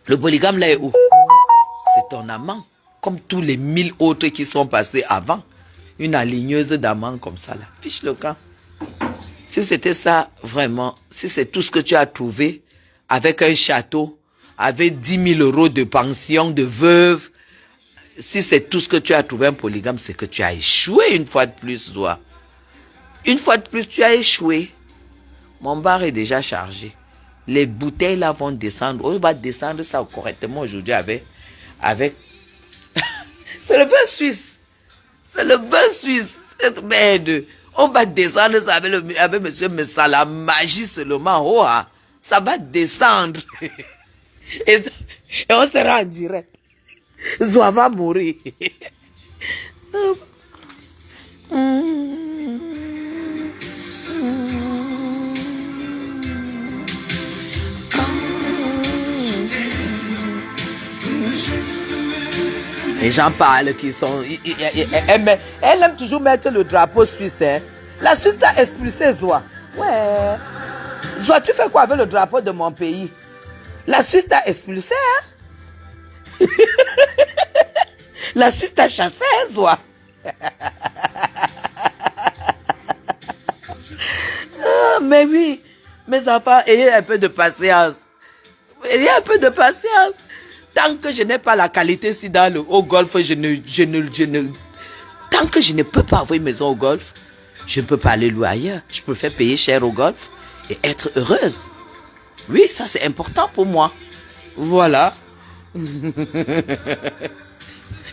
Le polygame là est où? C'est ton amant. Comme tous les 1000 autres qui sont passés avant. Une aligneuse d'amants comme ça là. Fiche le camp. Si c'était ça vraiment, si c'est tout ce que tu as trouvé avec un château, avec 10 000 € de pension de veuve, si c'est tout ce que tu as trouvé un polygame, c'est que tu as échoué une fois de plus, Zoa. Une fois de plus, tu as échoué. Mon bar est déjà chargé. Les bouteilles là vont descendre. On va descendre ça correctement aujourd'hui avec... C'est le vin suisse. C'est le vin suisse. Cette merde. On va descendre ça avec monsieur Messa, la magie seulement. Oh, ah. Ça va descendre. Et on sera en direct. Zoa va mourir. Les gens parlent qui sont... Elle aime toujours mettre le drapeau suisse. Hein. La Suisse t'a expulsé, Zoa. Ouais. Zoa, tu fais quoi avec le drapeau de mon pays? La Suisse t'a expulsé, hein? La Suisse t'a chassé, hein, Zoa? Ah, mais oui, mes enfants, ayez un peu de patience. Ayez un peu de patience. Tant que je n'ai pas la qualité ici dans le haut golf, tant que je ne peux pas avoir une maison au golf, je ne peux pas aller louer ailleurs. Je peux faire payer cher au golf et être heureuse. Oui, ça c'est important pour moi. Voilà.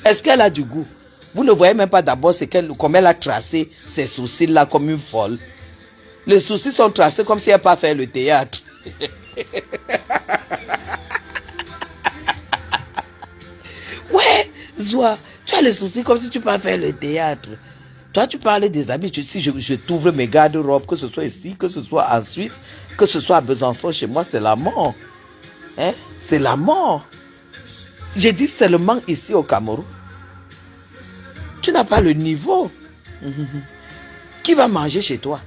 Est-ce qu'elle a du goût? Vous ne voyez même pas d'abord comme elle a tracé ses sourcils là comme une folle. Les sourcils sont tracés comme si elle n'a pas fait le théâtre. Ouais, Zoa, tu as les sourcils comme si tu pas faire le théâtre. Toi, tu parlais des habits. Si je t'ouvre mes garde-robes, que ce soit ici, que ce soit en Suisse, que ce soit à Besançon, chez moi, c'est la mort. Hein? C'est la mort. J'ai dit seulement ici au Cameroun. Tu n'as pas le niveau. Qui va manger chez toi?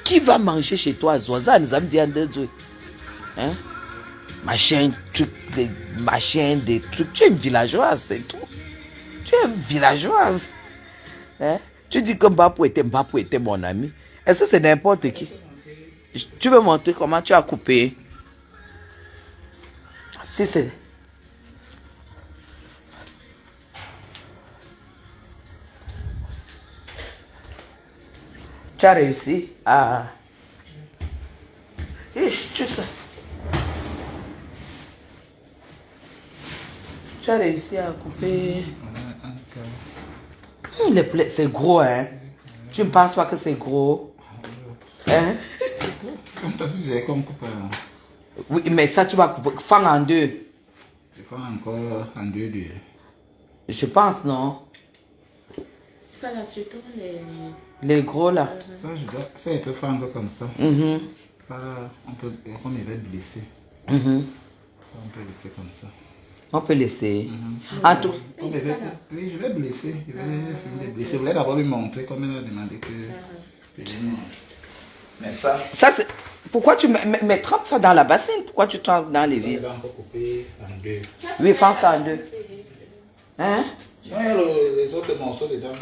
Qui va manger chez toi, Zoa? Nous avons dit un deux. Hein? Machin, truc, des machins, des trucs. Tu es une villageoise, c'est tout. Tu es une villageoise. Hein? Tu dis que Mbapou était mon ami. Est-ce que c'est n'importe qui? Tu veux montrer comment tu as coupé? Si c'est... Tu as réussi à... Tu sais... Tu as réussi à couper... Les plaies, c'est gros, hein? Tu ne penses pas que c'est gros? Hein? Comme tu as dit, c'est comme couper. Oui, mais ça, tu vas couper. Faire en deux. Tu fais encore en deux. Je pense, non? Ça, là, surtout Les gros, là. Ça, il peut faire encore comme ça. Ça, on peut, comme il va être blessé. Ça, on peut laisser comme ça. On peut laisser. En tout. Oui, je vais blesser. Je vais finir de blesser. Je voulais d'abord lui montrer comme il a demandé que je lui montre. Mais ça c'est... Pourquoi tu mets trempe ça dans la bassine? Pourquoi tu trempes dans les il vies? va encore couper en deux. Oui, fais ça en deux. Hein? Il y a les autres morceaux dedans.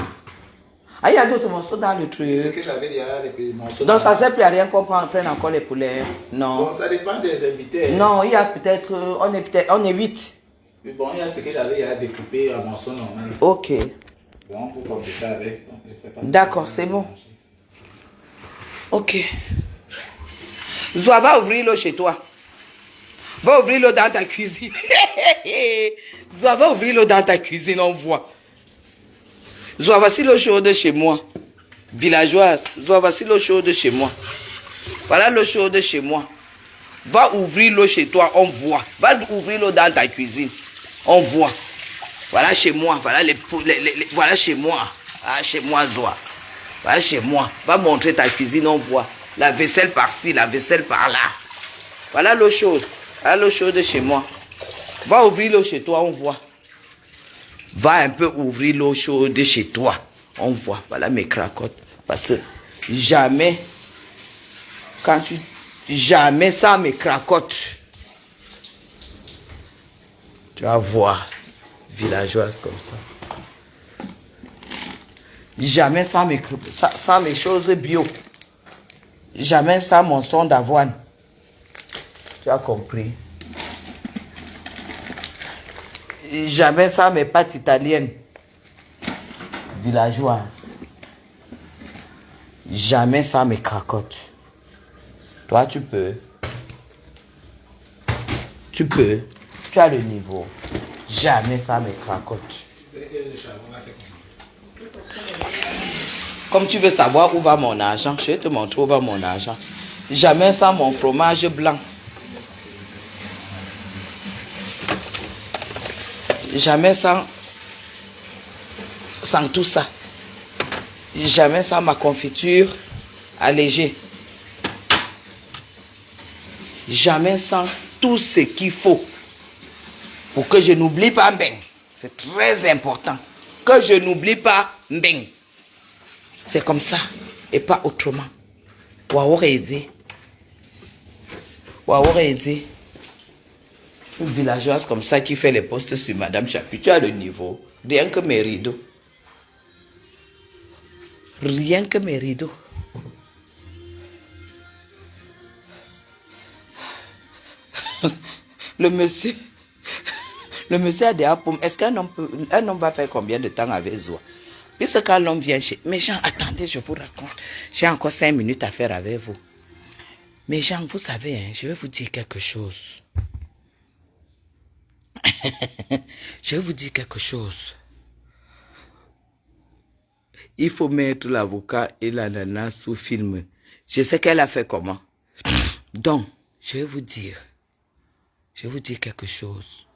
Ah, il y a d'autres morceaux dans le Ce truc. que j'avais, il y a les morceaux. Donc, ça ne sert plus à rien qu'on prenne encore les poulets. Non. Bon, ça dépend des invités. Non, il y a peut-être... On est 8. Mais bon, il y a ce que j'avais, il y a découpé en morceaux normaux. Ok. Bon, pour compléter avec. D'accord, c'est bon. Ok. Zoa, va ouvrir l'eau chez toi. Va ouvrir l'eau dans ta cuisine. Zoa, va ouvrir l'eau dans ta cuisine, on voit. Zoa, voici l'eau chaude chez moi. Villageoise. Zoa, voici l'eau chaude chez moi. Voilà l'eau chaude chez moi. Va ouvrir l'eau chez toi, on voit. Va ouvrir l'eau dans ta cuisine. On voit. Voilà chez moi. Voilà voilà chez moi. Ah, chez moi, Zoa. Voilà chez moi. Va montrer ta cuisine, on voit. La vaisselle par-ci, la vaisselle par-là. Voilà l'eau chaude. Voilà l'eau chaude chez moi. Va ouvrir l'eau chez toi, on voit. Va un peu ouvrir l'eau chaude chez toi. On voit. Voilà mes cracottes. Parce que jamais, jamais ça mes cracottes. Tu vas voir. Villageoise comme ça. Jamais sans mes choses bio. Jamais sans mon son d'avoine. Tu as compris. Jamais sans mes pâtes italiennes. Villageoises. Jamais sans mes cracottes. Toi, tu peux. Tu peux. Tu as le niveau. Jamais ça me cracote. Comme tu veux savoir où va mon argent, je vais te montrer où va mon argent. Jamais sans mon fromage blanc. Jamais sans tout ça. Jamais sans ma confiture allégée. Jamais sans tout ce qu'il faut pour que je n'oublie pas Mbeng. C'est très important. Que je n'oublie pas Mbeng. C'est comme ça et pas autrement. Une villageoise comme ça qui fait les postes sur Madame Chapuis. Tu as le niveau. Rien que mes rideaux. Rien que mes rideaux. Le monsieur a des apômes. Est-ce qu'un homme va faire combien de temps avec Zoa? Puisque quand l'homme vient chez... Mais Jean, attendez, je vous raconte. J'ai encore 5 minutes à faire avec vous. Mais Jean, vous savez, hein, je vais vous dire quelque chose. Je vais vous dire quelque chose. Il faut mettre l'avocat et l'ananas sous film. Je sais qu'elle a fait comment. Donc, je vais vous dire quelque chose.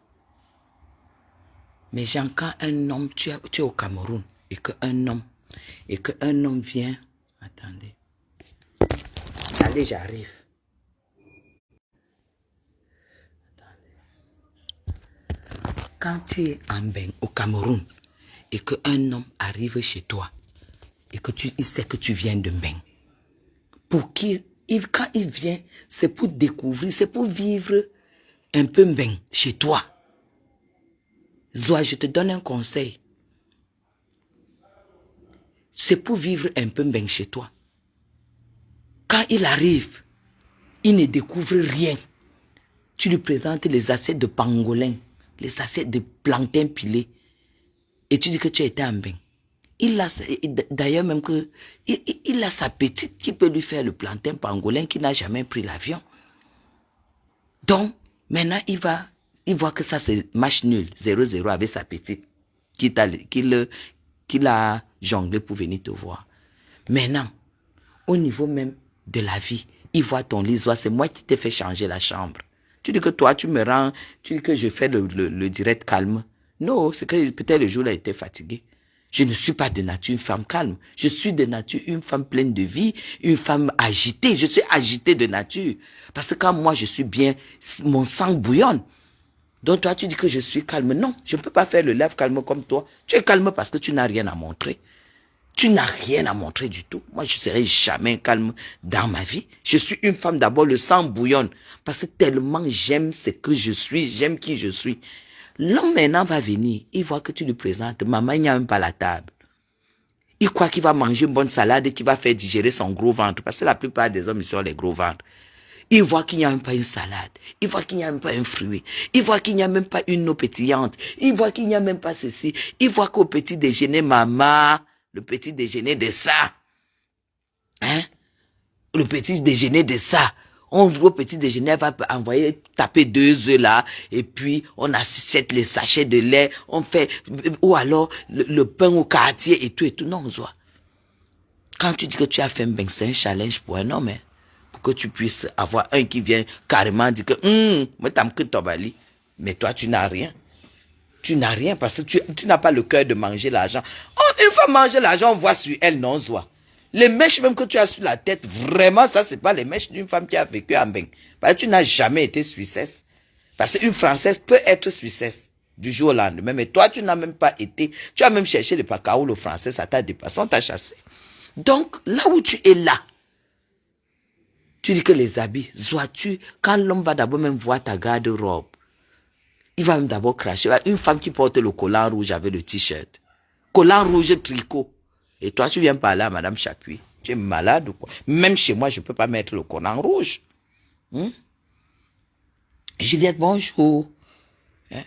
Mais Jean, quand un homme, tu es au Cameroun, et qu'un homme vient... Attendez. Allez, j'arrive. Quand tu es en Mbeng, au Cameroun, et qu'un homme arrive chez toi, et que il sait que tu viens de Mbeng, quand il vient, c'est pour découvrir, c'est pour vivre un peu Mbeng chez toi. Zoa, je te donne un conseil. C'est pour vivre un peu Mbeng chez toi. Quand il arrive, il ne découvre rien. Tu lui présentes les assiettes de pangolin, les assiettes de plantain pilé. Et tu dis que tu as été en Mbeng. D'ailleurs même que il a sa petite qui peut lui faire le plantain pangolin qui n'a jamais pris l'avion. Donc, maintenant, il voit que ça c'est match nul, 0-0 avec sa petite qu'il a jonglé pour venir te voir. Maintenant, au niveau même de la vie, il voit ton lit, c'est moi qui t'ai fait changer la chambre. Tu dis que toi, tu dis que je fais le direct calme. Non, c'est que peut-être le jour-là, il était fatigué. Je ne suis pas de nature une femme calme. Je suis de nature une femme pleine de vie, une femme agitée. Je suis agitée de nature. Parce que quand moi, je suis bien, mon sang bouillonne. Donc toi, tu dis que je suis calme. Non, je ne peux pas faire le lève calme comme toi. Tu es calme parce que tu n'as rien à montrer. Tu n'as rien à montrer du tout. Moi, je ne serai jamais calme dans ma vie. Je suis une femme d'abord, le sang bouillonne. Parce que tellement j'aime ce que je suis, j'aime qui je suis. L'homme maintenant va venir, il voit que tu lui présentes, maman, il n'y a même pas la table. Il croit qu'il va manger une bonne salade et qu'il va faire digérer son gros ventre. Parce que la plupart des hommes, ils ont les gros ventres. Il voit qu'il n'y a même pas une salade. Il voit qu'il n'y a même pas un fruit. Il voit qu'il n'y a même pas une eau pétillante. Il voit qu'il n'y a même pas ceci. Il voit qu'au petit déjeuner, maman, le petit déjeuner de ça. Hein? Le petit déjeuner de ça. On au petit déjeuner, elle va envoyer taper 2 œufs là, et puis on achète les sachets de lait, on fait, ou alors le pain au quartier et tout. Non, Zoa. Quand tu dis que tu as fait Mbeng, c'est un challenge pour un homme, hein, pour que tu puisses avoir un qui vient carrément dire que, moi t'as que Tobali, mais toi tu n'as rien. Tu n'as rien parce que tu n'as pas le cœur de manger l'argent. Oh, une fois manger l'argent, on voit sur elle, non, Zoa. Les mèches même que tu as sur la tête, vraiment, ça, c'est pas les mèches d'une femme qui a vécu en Mbeng. Parce que tu n'as jamais été Suissesse. Parce qu'une Française peut être Suissesse du jour au lendemain. Mais toi, tu n'as même pas été. Tu as même cherché le pacao, le français, ça t'a dépassé, on t'a chassé. Donc, là où tu es là, tu dis que les habits, quand l'homme va d'abord même voir ta garde-robe, il va même d'abord cracher. Une femme qui porte le collant rouge avec le t-shirt. Collant rouge tricot. Et toi, tu viens parler à Madame Chapuis. Tu es malade ou quoi? Même chez moi, je ne peux pas mettre le collant rouge. Juliette, bonjour. Hein?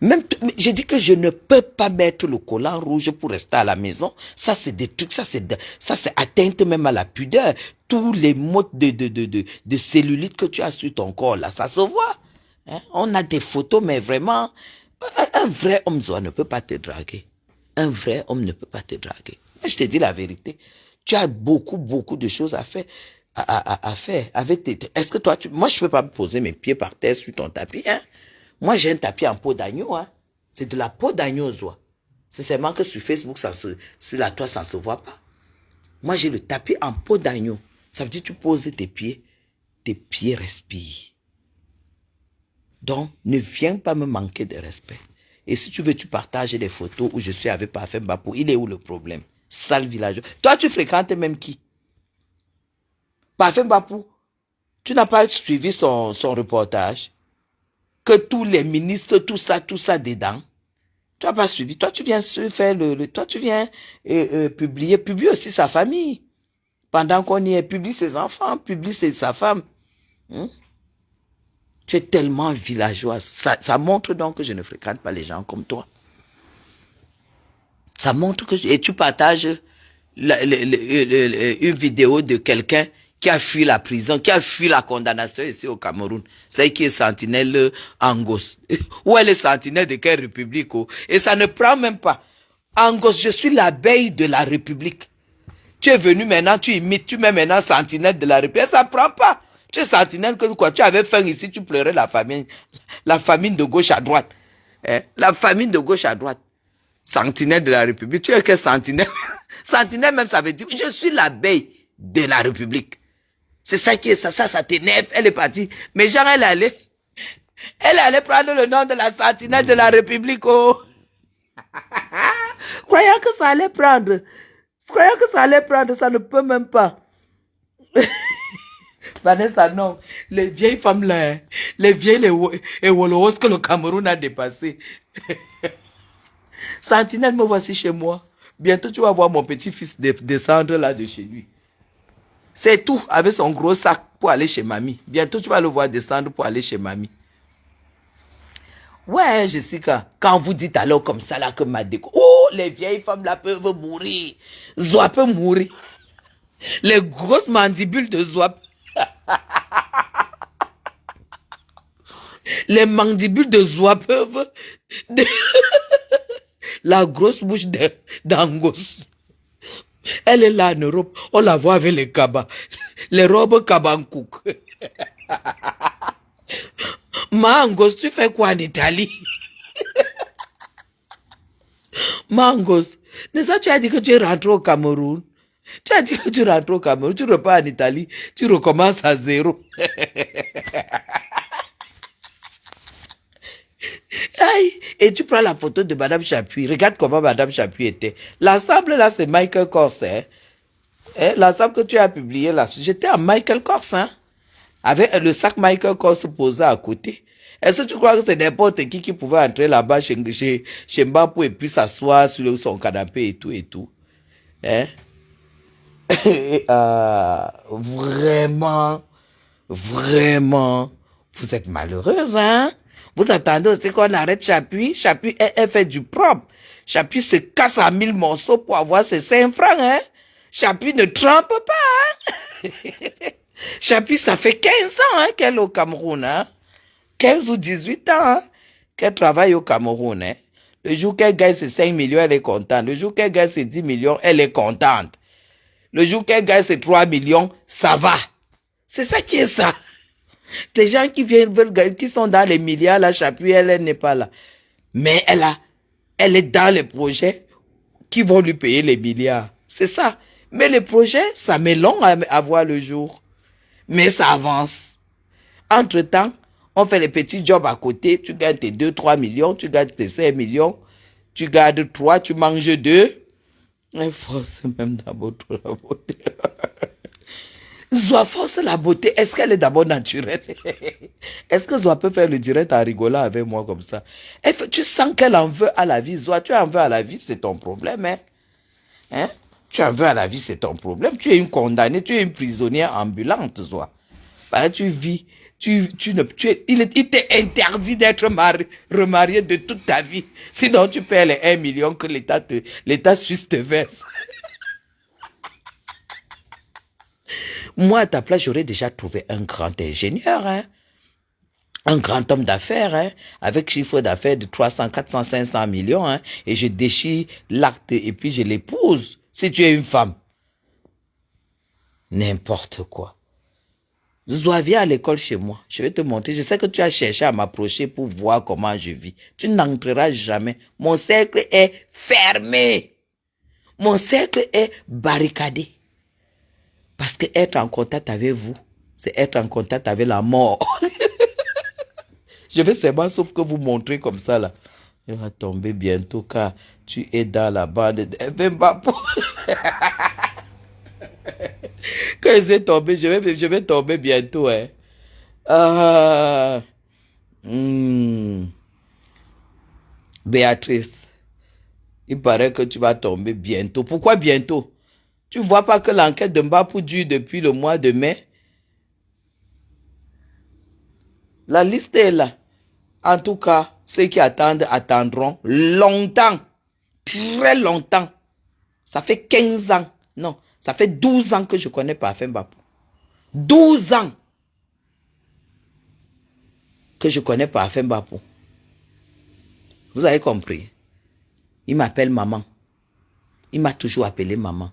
Même, je dis que je ne peux pas mettre le collant rouge pour rester à la maison. Ça, c'est des trucs, ça, c'est atteinte même à la pudeur. Tous les mots de cellulite que tu as sur ton corps, là, ça se voit. Hein? On a des photos, mais vraiment, un vrai homme Zoa ne peut pas te draguer. Un vrai homme ne peut pas te draguer. Moi, je te dis la vérité. Tu as beaucoup de choses à faire. À faire avec est-ce que toi, moi, je peux pas me poser mes pieds par terre sur ton tapis, hein? Moi, j'ai un tapis en peau d'agneau, hein? C'est de la peau d'agneau, Zoa. C'est seulement que sur Facebook, sur la toile, ça ne se voit pas. Moi, j'ai le tapis en peau d'agneau. Ça veut dire que tu poses tes pieds respirent. Donc, ne viens pas me manquer de respect. Et si tu veux, tu partages des photos où je suis avec Parfait Bapou. Il est où le problème? Sale village. Toi, tu fréquentes même qui? Parfait Bapou, tu n'as pas suivi son reportage? Que tous les ministres, tout ça dedans. Tu n'as pas suivi. Toi, tu viens faire toi, tu viens publier aussi sa famille. Pendant qu'on y est, publie ses enfants, publie sa femme. Tu es tellement villageoise. Ça montre donc que je ne fréquente pas les gens comme toi. Ça montre que... Et tu partages une vidéo de quelqu'un qui a fui la prison, qui a fui la condamnation ici au Cameroun. C'est qui est sentinelle Angos. Où elle est sentinelle de quelle république? Et ça ne prend même pas. Angos, je suis l'abeille de la République. Tu es venu maintenant, tu imites, tu mets maintenant sentinelle de la République. Ça ne prend pas. Tu es sentinelle que quoi? Tu avais faim ici, tu pleurais la famine de gauche à droite. La famine de gauche à droite. Sentinelle de la République. Tu es que sentinelle? Sentinelle même, ça veut dire, je suis l'abeille de la République. C'est ça qui est ça t'énerve. Elle est partie. Mais genre, elle allait prendre le nom de la sentinelle de la République, oh. Croyant que ça allait prendre. Ça ne peut même pas. Vanessa, non. Les vieilles femmes là, les vieilles Ewolos que le Cameroun a dépassé. Sentinelle, me voici chez moi. Bientôt, tu vas voir mon petit-fils descendre là de chez lui. C'est tout, avec son gros sac pour aller chez mamie. Bientôt, tu vas le voir descendre pour aller chez mamie. Ouais, Jessica, quand vous dites alors comme ça là que ma déco... Oh, les vieilles femmes là peuvent mourir. Zoa peut mourir. Les grosses mandibules de Zoa. Les mandibules de Zoa peuvent... La grosse bouche d'Angos. Elle est là en Europe. On la voit avec les cabas. Les robes kabankouk. Mangos, tu fais quoi en Italie? Mangos, c'est ça, tu as dit que tu es rentré au Cameroun. Tu as dit que tu rentres au Cameroun, tu repars en Italie, tu recommences à zéro. Aïe, et tu prends la photo de Madame Chapuis. Regarde comment Madame Chapuis était. L'ensemble là, c'est Michael Kors. L'ensemble que tu as publié là, j'étais à Michael Kors. Avec le sac Michael Kors posé à côté. Est-ce que tu crois que c'est n'importe qui pouvait entrer là-bas chez Mbapou et puis s'asseoir sur son canapé et tout? Vraiment, vous êtes malheureuse, hein? Vous attendez aussi qu'on arrête Chapuis? Chapuis, elle fait du propre. Chapuis se casse en 1000 morceaux pour avoir ses 5 francs, hein? Chapuis ne trempe pas, hein? Chapuis, ça fait 15 ans, hein, qu'elle est au Cameroun, hein? 15 ou 18 ans, hein, qu'elle travaille au Cameroun, hein? Le jour qu'elle gagne ses 5 millions, elle est contente. Le jour qu'elle gagne ses 10 millions, elle est contente. Le jour qu'elle gagne ses 3 millions, ça va. C'est ça qui est ça. Les gens qui qui sont dans les milliards, la Chapuis, elle n'est pas là. Mais elle est dans les projets qui vont lui payer les milliards. C'est ça. Mais les projets, ça met long à voir le jour. Mais ça avance. Entre-temps, on fait les petits jobs à côté. Tu gagnes tes 2-3 millions, tu gagnes tes 5 millions, tu gardes 3, tu manges 2. Il force même d'abord la beauté. Zoa force la beauté. Est-ce qu'elle est d'abord naturelle? Est-ce que Zoa peut faire le direct en rigolant avec moi comme ça? Tu sens qu'elle en veut à la vie. Zoa, tu en veux à la vie, c'est ton problème. Hein? Tu en veux à la vie, c'est ton problème. Tu es une condamnée, tu es une prisonnière ambulante, Zoa. Bah, tu vis. Il t'est interdit d'être remarié de toute ta vie. Sinon, tu perds les 1 million que l'État suisse te verse. Moi, à ta place, j'aurais déjà trouvé un grand ingénieur, hein. Un grand homme d'affaires, hein, avec chiffre d'affaires de 300, 400, 500 millions, hein, et je déchire l'acte et puis je l'épouse. Si tu es une femme. N'importe quoi. Zoua, viens à l'école chez moi. Je vais te montrer. Je sais que tu as cherché à m'approcher pour voir comment je vis. Tu n'entreras jamais. Mon cercle est fermé. Mon cercle est barricadé. Parce que être en contact avec vous, c'est être en contact avec la mort. Je vais seulement sauf que vous montrer comme ça là. Il va tomber bientôt car tu es dans la bande de Mbapou. Quand je vais tomber, je vais tomber bientôt. Hein. Béatrice, il paraît que tu vas tomber bientôt. Pourquoi bientôt? Tu ne vois pas que l'enquête de Mbapou dure depuis le mois de mai? La liste est là. En tout cas, ceux qui attendent, attendront longtemps. Très longtemps. Ça fait 15 ans. Non, ça fait 12 ans que je connais Parfait Mbapou. 12 ans que je connais Parfait Mbapou. Vous avez compris? Il m'appelle maman. Il m'a toujours appelé maman.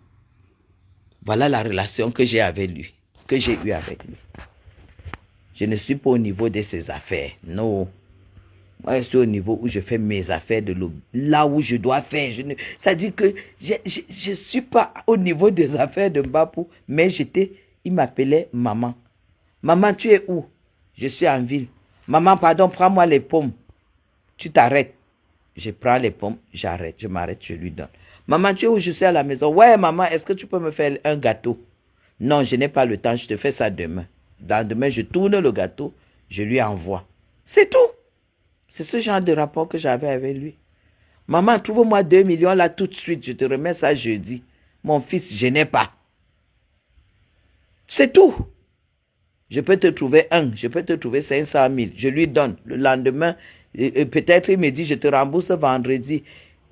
Voilà la relation que j'ai avec lui. Que j'ai eue avec lui. Je ne suis pas au niveau de ses affaires. Non. Moi, je suis au niveau où je fais mes affaires de l'eau. Là où je dois faire. Ça dit que je ne suis pas au niveau des affaires de Mbapou. Mais il m'appelait maman. Maman, tu es où? Je suis en ville. Maman, pardon, prends-moi les pommes. Tu t'arrêtes. Je prends les pommes, j'arrête, je m'arrête, je lui donne. Maman, tu es où? Je suis à la maison. Ouais, maman, est-ce que tu peux me faire un gâteau? Non, je n'ai pas le temps, je te fais ça demain. Demain, je tourne le gâteau, je lui envoie. C'est tout. C'est ce genre de rapport que j'avais avec lui. Maman, trouve-moi 2 millions là tout de suite, je te remets ça jeudi. Mon fils, je n'ai pas. C'est tout. Je peux te trouver je peux te trouver 500 000. Je lui donne. Le lendemain, peut-être il me dit, je te rembourse vendredi.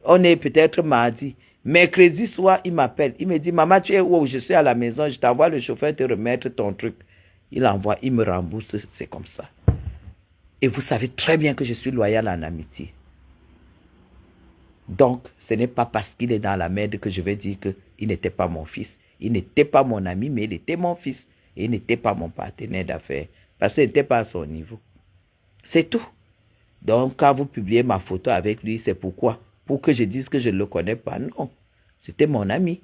On est peut-être mardi. Mercredi soir, il m'appelle. Il me dit, maman, tu es où? Je suis à la maison. Je t'envoie le chauffeur te remettre ton truc. Il envoie, il me rembourse. C'est comme ça. Et vous savez très bien que je suis loyal en amitié. Donc, ce n'est pas parce qu'il est dans la merde que je vais dire qu'il n'était pas mon fils. Il n'était pas mon ami, mais il était mon fils. Et il n'était pas mon partenaire d'affaires. Parce qu'il n'était pas à son niveau. C'est tout. Donc, quand vous publiez ma photo avec lui, c'est pourquoi? Pour que je dise que je ne le connais pas. Non. C'était mon ami.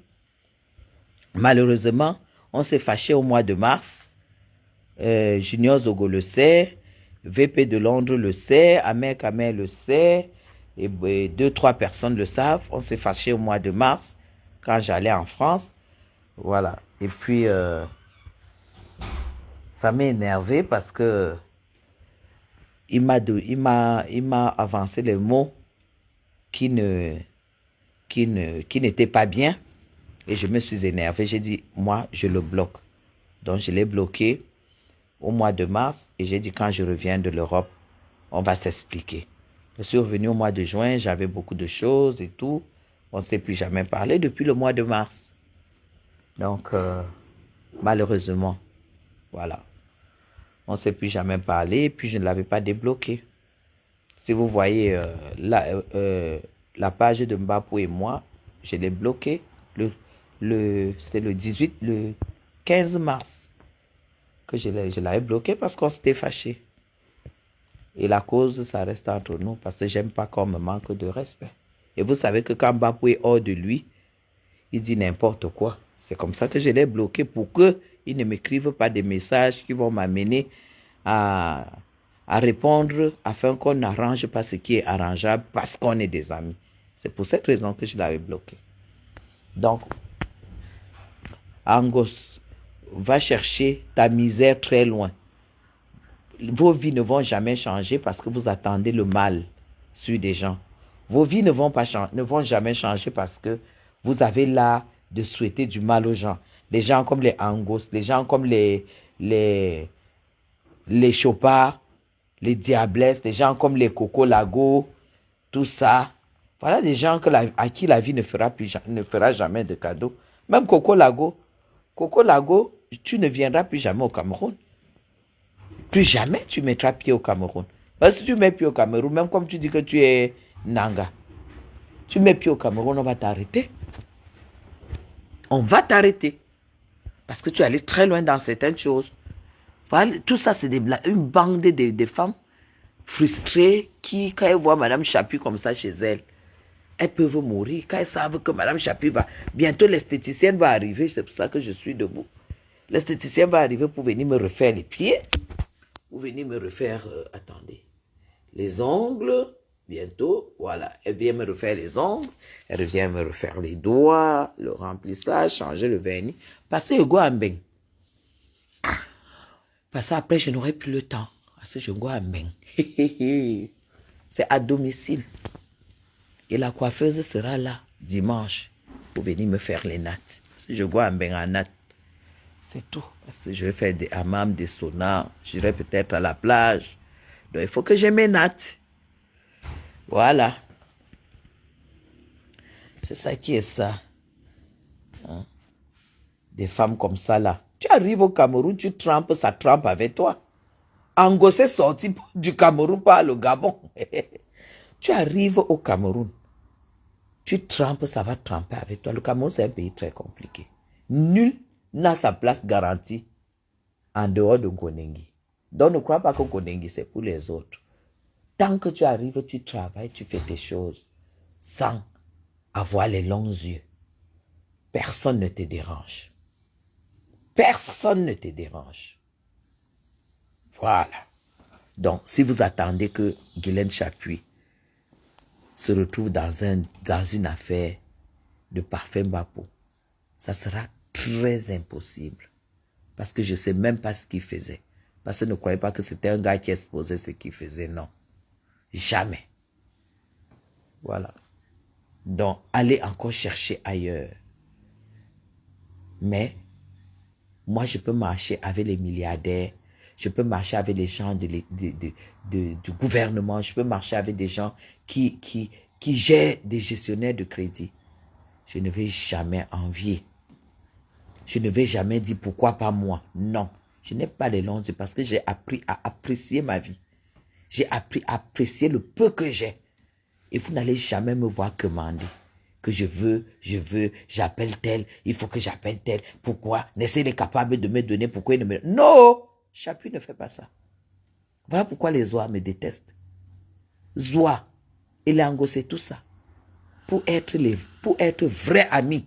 Malheureusement, on s'est fâché au mois de mars. Junior Zogo le sait. VP de Londres le sait. Ahmed Kamer le sait. Et 2-3 personnes le savent. On s'est fâché au mois de mars quand j'allais en France. Voilà. Et puis, ça m'a énervé parce que il m'a avancé les mots qui n'étaient pas bien. Et je me suis énervé. J'ai dit, moi, je le bloque. Donc, je l'ai bloqué au mois de mars. Et j'ai dit, quand je reviens de l'Europe, on va s'expliquer. Je suis revenu au mois de juin. J'avais beaucoup de choses et tout. On ne s'est plus jamais parlé depuis le mois de mars. Donc, malheureusement, voilà. On ne s'est plus jamais parlé. Puis, je ne l'avais pas débloqué. Si vous voyez la page de Mbapou et moi, je l'ai bloqué. C'était le 15 mars que je l'avais bloqué parce qu'on s'était fâché. Et la cause, ça reste entre nous parce que j'aime pas qu'on me manque de respect. Et vous savez que quand Mbapou est hors de lui, il dit n'importe quoi. C'est comme ça que je l'ai bloqué pour qu'il ne m'écrive pas des messages qui vont m'amener à répondre afin qu'on n'arrange pas ce qui est arrangeable parce qu'on est des amis. C'est pour cette raison que je l'avais bloqué. Donc, Angos, va chercher ta misère très loin. Vos vies ne vont jamais changer parce que vous attendez le mal sur des gens. Vos vies ne vont jamais changer parce que vous avez l'art de souhaiter du mal aux gens. Les gens comme les Angos, les gens comme les Chopards, les Diablesses, les gens comme les Coco Lago, tout ça. Voilà des gens à qui la vie ne fera jamais de cadeau. Même Coco Lago, tu ne viendras plus jamais au Cameroun. Plus jamais tu mettras pied au Cameroun. Parce que si tu mets pied au Cameroun, même comme tu dis que tu es Nanga, tu mets pied au Cameroun, on va t'arrêter. On va t'arrêter. Parce que tu es allé très loin dans certaines choses. Voilà, tout ça, c'est une bande de femmes frustrées qui, quand elles voient Madame Chapuis comme ça chez elles, elles peuvent mourir. Quand elles savent que Madame Chapuis va... Bientôt, l'esthéticienne va arriver. C'est pour ça que je suis debout. L'esthéticienne va arriver pour venir me refaire les pieds. Pour venir me refaire... attendez. Les ongles. Bientôt. Voilà. Elle vient me refaire les ongles. Elle vient me refaire les doigts. Le remplissage. Changer le vernis. Passer le goût en bain. Parce qu'après, je n'aurai plus le temps. Parce que je goût en bain. C'est à domicile. Et la coiffeuse sera là dimanche pour venir me faire les nattes. Parce que je vois un bain en nattes. C'est tout. Parce que je vais faire des hammams, des saunas. J'irai peut-être à la plage. Donc il faut que j'ai mes nattes. Voilà. C'est ça qui est ça. Hein? Des femmes comme ça là. Tu arrives au Cameroun, tu trempes, ça trempe avec toi. Angossé sorti du Cameroun par le Gabon. Tu arrives au Cameroun. Tu trempes, ça va tremper avec toi. Le Cameroun, c'est un pays très compliqué. Nul n'a sa place garantie en dehors de Ngonengi. Donc, ne crois pas que Ngonengi, c'est pour les autres. Tant que tu arrives, tu travailles, tu fais tes choses sans avoir les longs yeux. Personne ne te dérange. Personne ne te dérange. Voilà. Donc, si vous attendez que Guylaine Chapuis se retrouve dans une affaire de parfum Bapo, ça sera très impossible. Parce que je ne sais même pas ce qu'il faisait. Parce que ne croyez pas que c'était un gars qui exposait ce qu'il faisait. Non. Jamais. Voilà. Donc, allez encore chercher ailleurs. Mais, moi, je peux marcher avec les milliardaires. Je peux marcher avec les gens du gouvernement. Je peux marcher avec des gens qui gèrent des gestionnaires de crédit. Je ne vais jamais envier. Je ne vais jamais dire pourquoi pas moi. Non. Je n'ai pas les longs yeux parce que j'ai appris à apprécier ma vie. J'ai appris à apprécier le peu que j'ai. Et vous n'allez jamais me voir commander. Que je veux, j'appelle tel, il faut que j'appelle tel. Pourquoi? N'est-ce pas capable de me donner? Pourquoi il ne me... Non! Chapuis ne fait pas ça. Voilà pourquoi les Zoa me détestent. Zoa et Lango, c'est tout ça. Pour être vrais amis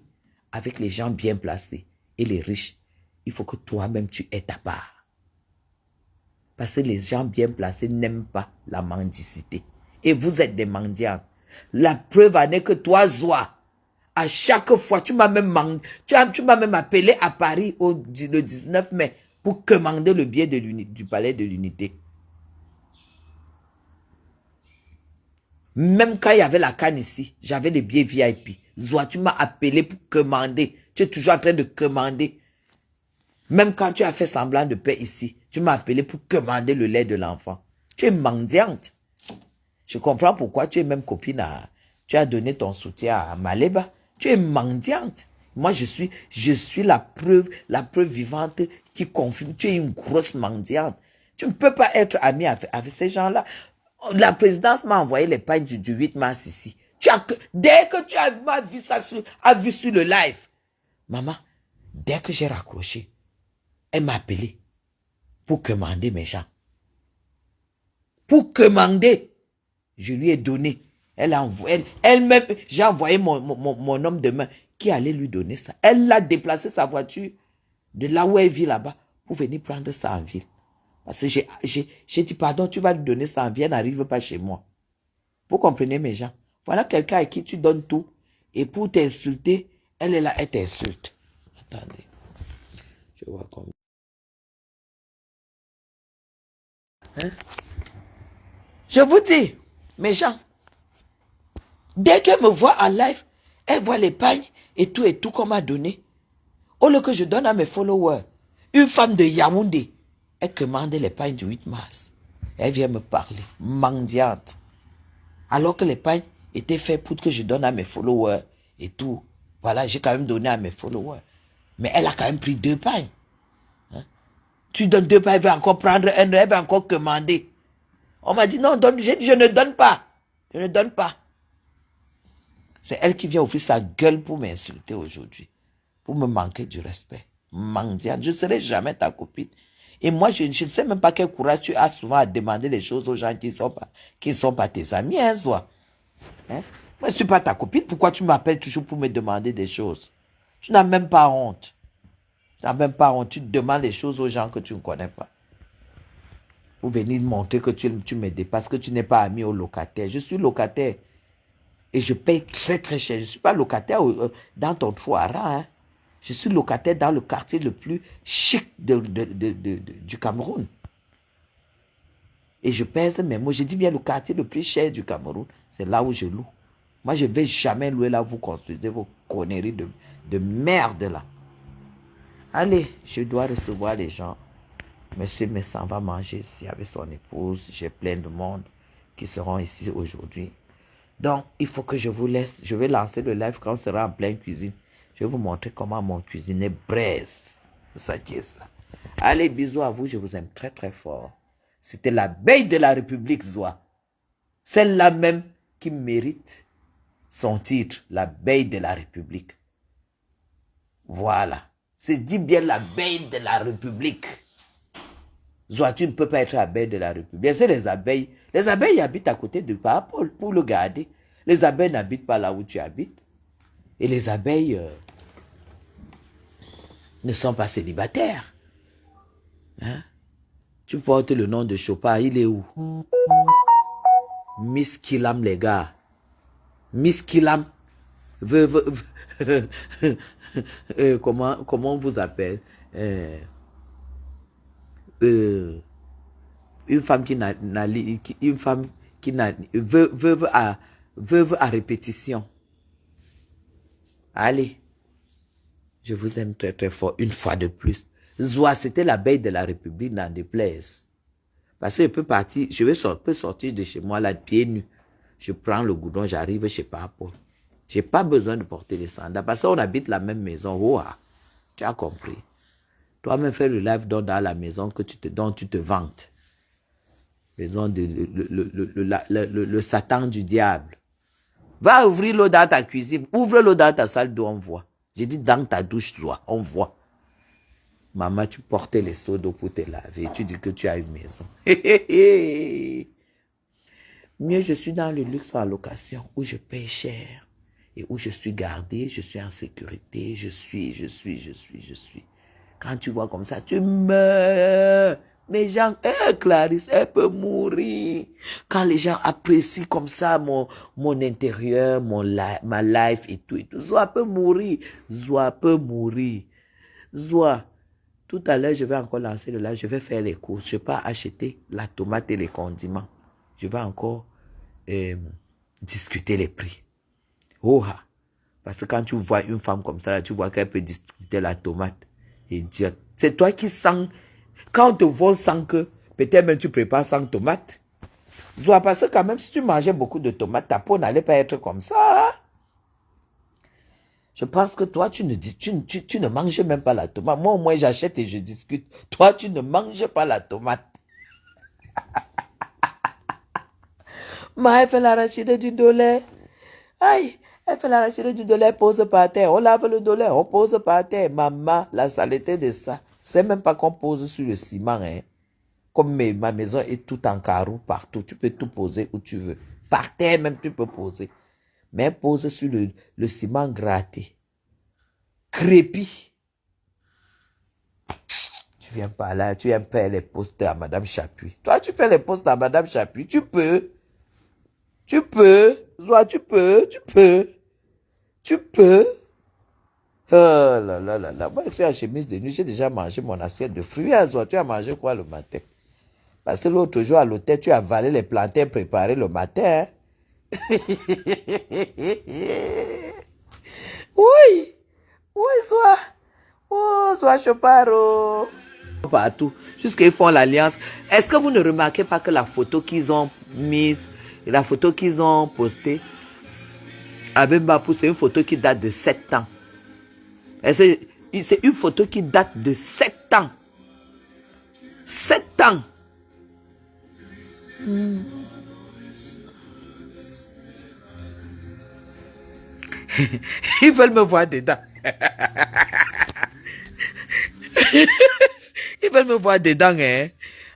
avec les gens bien placés et les riches, il faut que toi-même tu aies ta part. Parce que les gens bien placés n'aiment pas la mendicité. Et vous êtes des mendiants. La preuve en est que toi, Zoa, à chaque fois, tu m'as même appelé à Paris le 19 mai pour commander le billet du palais de l'unité. Même quand il y avait la canne ici, j'avais les billets VIP. Zoa, tu m'as appelé pour commander. Tu es toujours en train de commander. Même quand tu as fait semblant de paix ici, tu m'as appelé pour commander le lait de l'enfant. Tu es mendiante. Je comprends pourquoi tu es même copine à... Tu as donné ton soutien à Maleba. Tu es mendiante. Moi, je suis la preuve vivante qui confirme. Tu es une grosse mendiante. Tu ne peux pas être ami avec ces gens-là. La présidence m'a envoyé les pages du 8 mars ici. Dès que tu as vu ça sur le live, maman, dès que j'ai raccroché, elle m'a appelé pour commander mes gens. Pour commander. Je lui ai donné. Elle-même, j'ai envoyé mon homme de main qui allait lui donner ça. Elle a déplacé sa voiture de là où elle vit là-bas pour venir prendre ça en ville. Parce que j'ai dit, pardon, tu vas lui donner ça en ville, elle n'arrive pas chez moi. Vous comprenez mes gens? Voilà quelqu'un à qui tu donnes tout. Et pour t'insulter, elle est là, elle t'insulte. Attendez. Je vois comme... Hein? Je vous dis, mes gens, dès qu'elle me voit en live, elle voit les pagnes et tout qu'on m'a donné. Au lieu que je donne à mes followers, une femme de Yaoundé, elle commande les pagnes du 8 mars. Elle vient me parler, mendiante. Alors que les pagnes étaient faits pour que je donne à mes followers et tout. Voilà, j'ai quand même donné à mes followers. Mais elle a quand même pris 2 pagnes. Hein? Tu donnes 2 pas, elle va encore prendre un, elle va encore commander. On m'a dit non, donne. J'ai dit je ne donne pas. Je ne donne pas. C'est elle qui vient ouvrir sa gueule pour m'insulter aujourd'hui. Pour me manquer du respect. Mendiante. Je ne serai jamais ta copine. Et moi, je ne sais même pas quel courage tu as souvent à demander les choses aux gens qui ne sont pas tes amis, hein, Zoa. Hein? Moi, je ne suis pas ta copine. Pourquoi tu m'appelles toujours pour me demander des choses? Tu n'as même pas honte. Tu n'as même pas honte. Tu demandes les choses aux gens que tu ne connais pas. Pour venir montrer que tu me dépasses, que tu n'es pas ami au locataire. Je suis locataire. Et je paye très très cher. Je ne suis pas locataire dans ton Touara. Hein. Je suis locataire dans le quartier le plus chic du Cameroun. Et je pèse mes mots. Je dis bien le quartier le plus cher du Cameroun. C'est là où je loue. Moi, je ne vais jamais louer là où vous construisez vos conneries de merde là. Allez, je dois recevoir les gens. Monsieur Messan va manger ici avec son épouse. J'ai plein de monde qui seront ici aujourd'hui. Donc, il faut que je vous laisse. Je vais lancer le live quand on sera en pleine cuisine. Je vais vous montrer comment mon cuisinier braise. C'est ça qui est ça. Allez, bisous à vous. Je vous aime très, très fort. C'était l'abeille de la République, Zoa. Celle-là même qui mérite son titre. L'abeille de la République. Voilà. C'est dit bien l'abeille de la République. Zoa, tu ne peux pas être abeille de la République. C'est les abeilles. Les abeilles habitent à côté de Paul pour le garder. Les abeilles n'habitent pas là où tu habites. Et les abeilles ne sont pas célibataires. Hein? Tu portes le nom de Chopin, il est où? Miss Killam, les gars. Miss Killam. Comment on vous appelle? Une femme qui n'a une femme qui n'a veuve à répétition. Allez, je vous aime très très fort une fois de plus. Zoa, c'était l'abeille de la République, n'en déplaise. Parce que je peux partir, peux sortir de chez moi là, pieds nus. Je prends le goudron, j'arrive chez Papa. J'ai pas besoin de porter les sandales parce qu'on habite la même maison. Oh, tu as compris. Toi-même fais le live dans la maison dont tu te vantes. Maison de le Satan du diable. Va ouvrir l'eau dans ta cuisine. Ouvre l'eau dans ta salle d'eau, on voit. J'ai dit dans ta douche, toi, on voit. Maman, tu portais les seaux d'eau pour te laver. Tu dis que tu as une maison. Mieux, je suis dans le luxe en location où je paye cher et où je suis gardé, je suis en sécurité, je suis. Quand tu vois comme ça, tu meurs. Les gens, Clarisse, elle peut mourir. Quand les gens apprécient comme ça mon intérieur, ma life et tout. Zoa peut mourir. Zoa peut mourir. Zoa, tout à l'heure, je vais encore lancer le live. Je vais faire les courses. Je vais pas acheter la tomate et les condiments. Je vais encore discuter les prix. Oha. Parce que quand tu vois une femme comme ça, tu vois qu'elle peut discuter la tomate et dire, c'est toi qui sens. Quand on te vend sans que, peut-être même tu prépares sans tomate. Zoa, parce que quand même, si tu mangeais beaucoup de tomates, ta peau n'allait pas être comme ça. Hein? Je pense que toi, tu ne manges même pas la tomate. Moi, au moins, j'achète et je discute. Toi, tu ne manges pas la tomate. Ma, elle fait l'arachide du dollar. Aïe, elle fait l'arachide du dollar, elle pose par terre. On lave le dollar, on pose par terre. Maman, la saleté de ça. C'est même pas qu'on pose sur le ciment, hein. Comme ma maison est tout en carreau partout. Tu peux tout poser où tu veux. Par terre même, tu peux poser. Mais pose sur le ciment gratté. Crépi. Tu viens pas là, tu viens faire les postes à Madame Chapuis. Toi, tu fais les postes à Madame Chapuis. Tu peux. Zoa, tu peux. Oh là là là là. Moi, je suis en chemise de nuit. J'ai déjà mangé mon assiette de fruits. Zoa, tu as mangé quoi le matin? Parce que l'autre jour, à l'hôtel, tu as avalé les plantains préparés le matin. Hein? Oui, Zoa. Oh, Zoa Choparo. Partout. Jusqu'à ils font l'alliance. Est-ce que vous ne remarquez pas que la photo qu'ils ont mise, la photo qu'ils ont postée avec Mbapou, c'est une photo qui date de 7 ans. C'est une photo qui date de 7 ans. 7 ans. Ils veulent me voir dedans. Ils veulent me voir dedans, hein.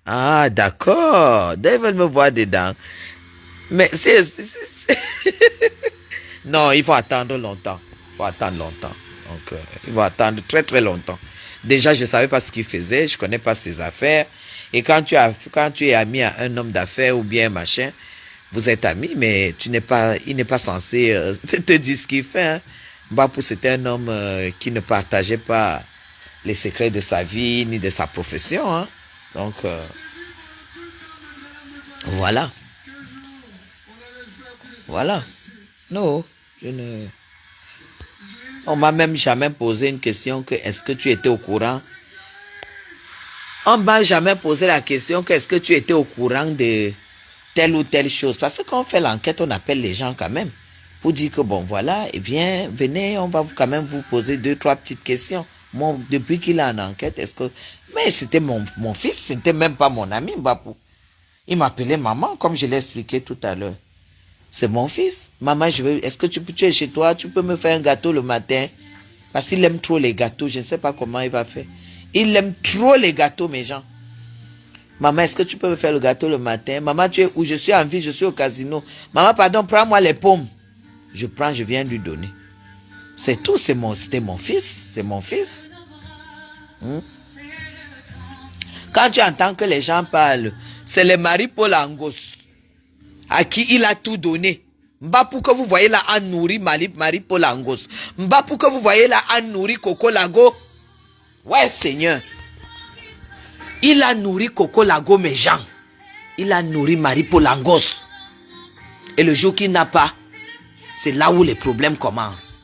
Ah, d'accord. Ils veulent me voir dedans. Mais non, il faut attendre longtemps. Il faut attendre longtemps. Donc, il faut attendre très, très longtemps. Déjà, je ne savais pas ce qu'il faisait. Je ne connais pas ses affaires. Et quand tu es ami à un homme d'affaires ou bien machin, vous êtes amis, mais il n'est pas censé te dire ce qu'il fait. Hein. Mbapou, c'était un homme qui ne partageait pas les secrets de sa vie ni de sa profession. Hein. Donc, voilà. Voilà. Non, je ne... On m'a même jamais posé une question que est-ce que tu étais au courant? On m'a jamais posé la question que est-ce que tu étais au courant de telle ou telle chose. Parce que quand on fait l'enquête, on appelle les gens quand même pour dire que bon voilà, et venez, on va quand même vous poser 2-3 petites questions. Moi, depuis qu'il est en enquête, est-ce que... Mais c'était mon fils, c'était même pas mon ami, Mbapou. Il m'appelait maman, comme je l'ai expliqué tout à l'heure. C'est mon fils. Maman, est-ce que tu es chez toi, tu peux me faire un gâteau le matin? Parce qu'il aime trop les gâteaux, je ne sais pas comment il va faire. Il aime trop les gâteaux, mes gens. Maman, est-ce que tu peux me faire le gâteau le matin? Maman, tu es où? Je suis en ville, je suis au casino. Maman, pardon, prends-moi les pommes. Je prends, je viens lui donner. C'est tout, c'était mon fils, c'est mon fils. Quand tu entends que les gens parlent, c'est le Marie-Paul Angos à qui il a tout donné. Mbapou que vous voyez là a nourri Marie-Paul Angos. Mbapou que vous voyez là a nourri Coco Lago. Ouais, Seigneur. Il a nourri Coco Lago, mes gens. Il a nourri Marie-Paul Angos. Et le jour qu'il n'a pas, c'est là où les problèmes commencent.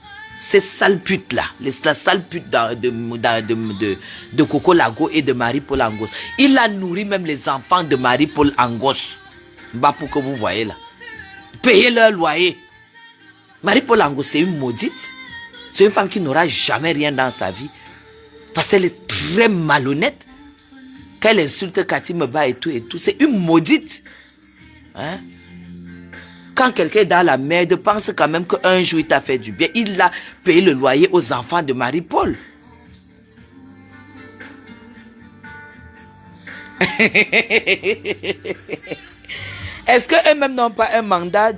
Ces sales putes là, la sale pute de Coco Lago et de Marie-Paul Angos. Il a nourri même les enfants de Marie-Paul Angos. Mbapou que vous voyez là. Payer leur loyer. Marie-Paul Angos, c'est une maudite. C'est une femme qui n'aura jamais rien dans sa vie. Parce qu'elle est très malhonnête. Quand elle insulte Cathy Meba et tout, c'est une maudite. Hein? Quand quelqu'un est dans la merde, pense quand même qu'un jour il t'a fait du bien. Il a payé le loyer aux enfants de Marie-Paul. Est-ce qu'eux-mêmes n'ont pas un mandat?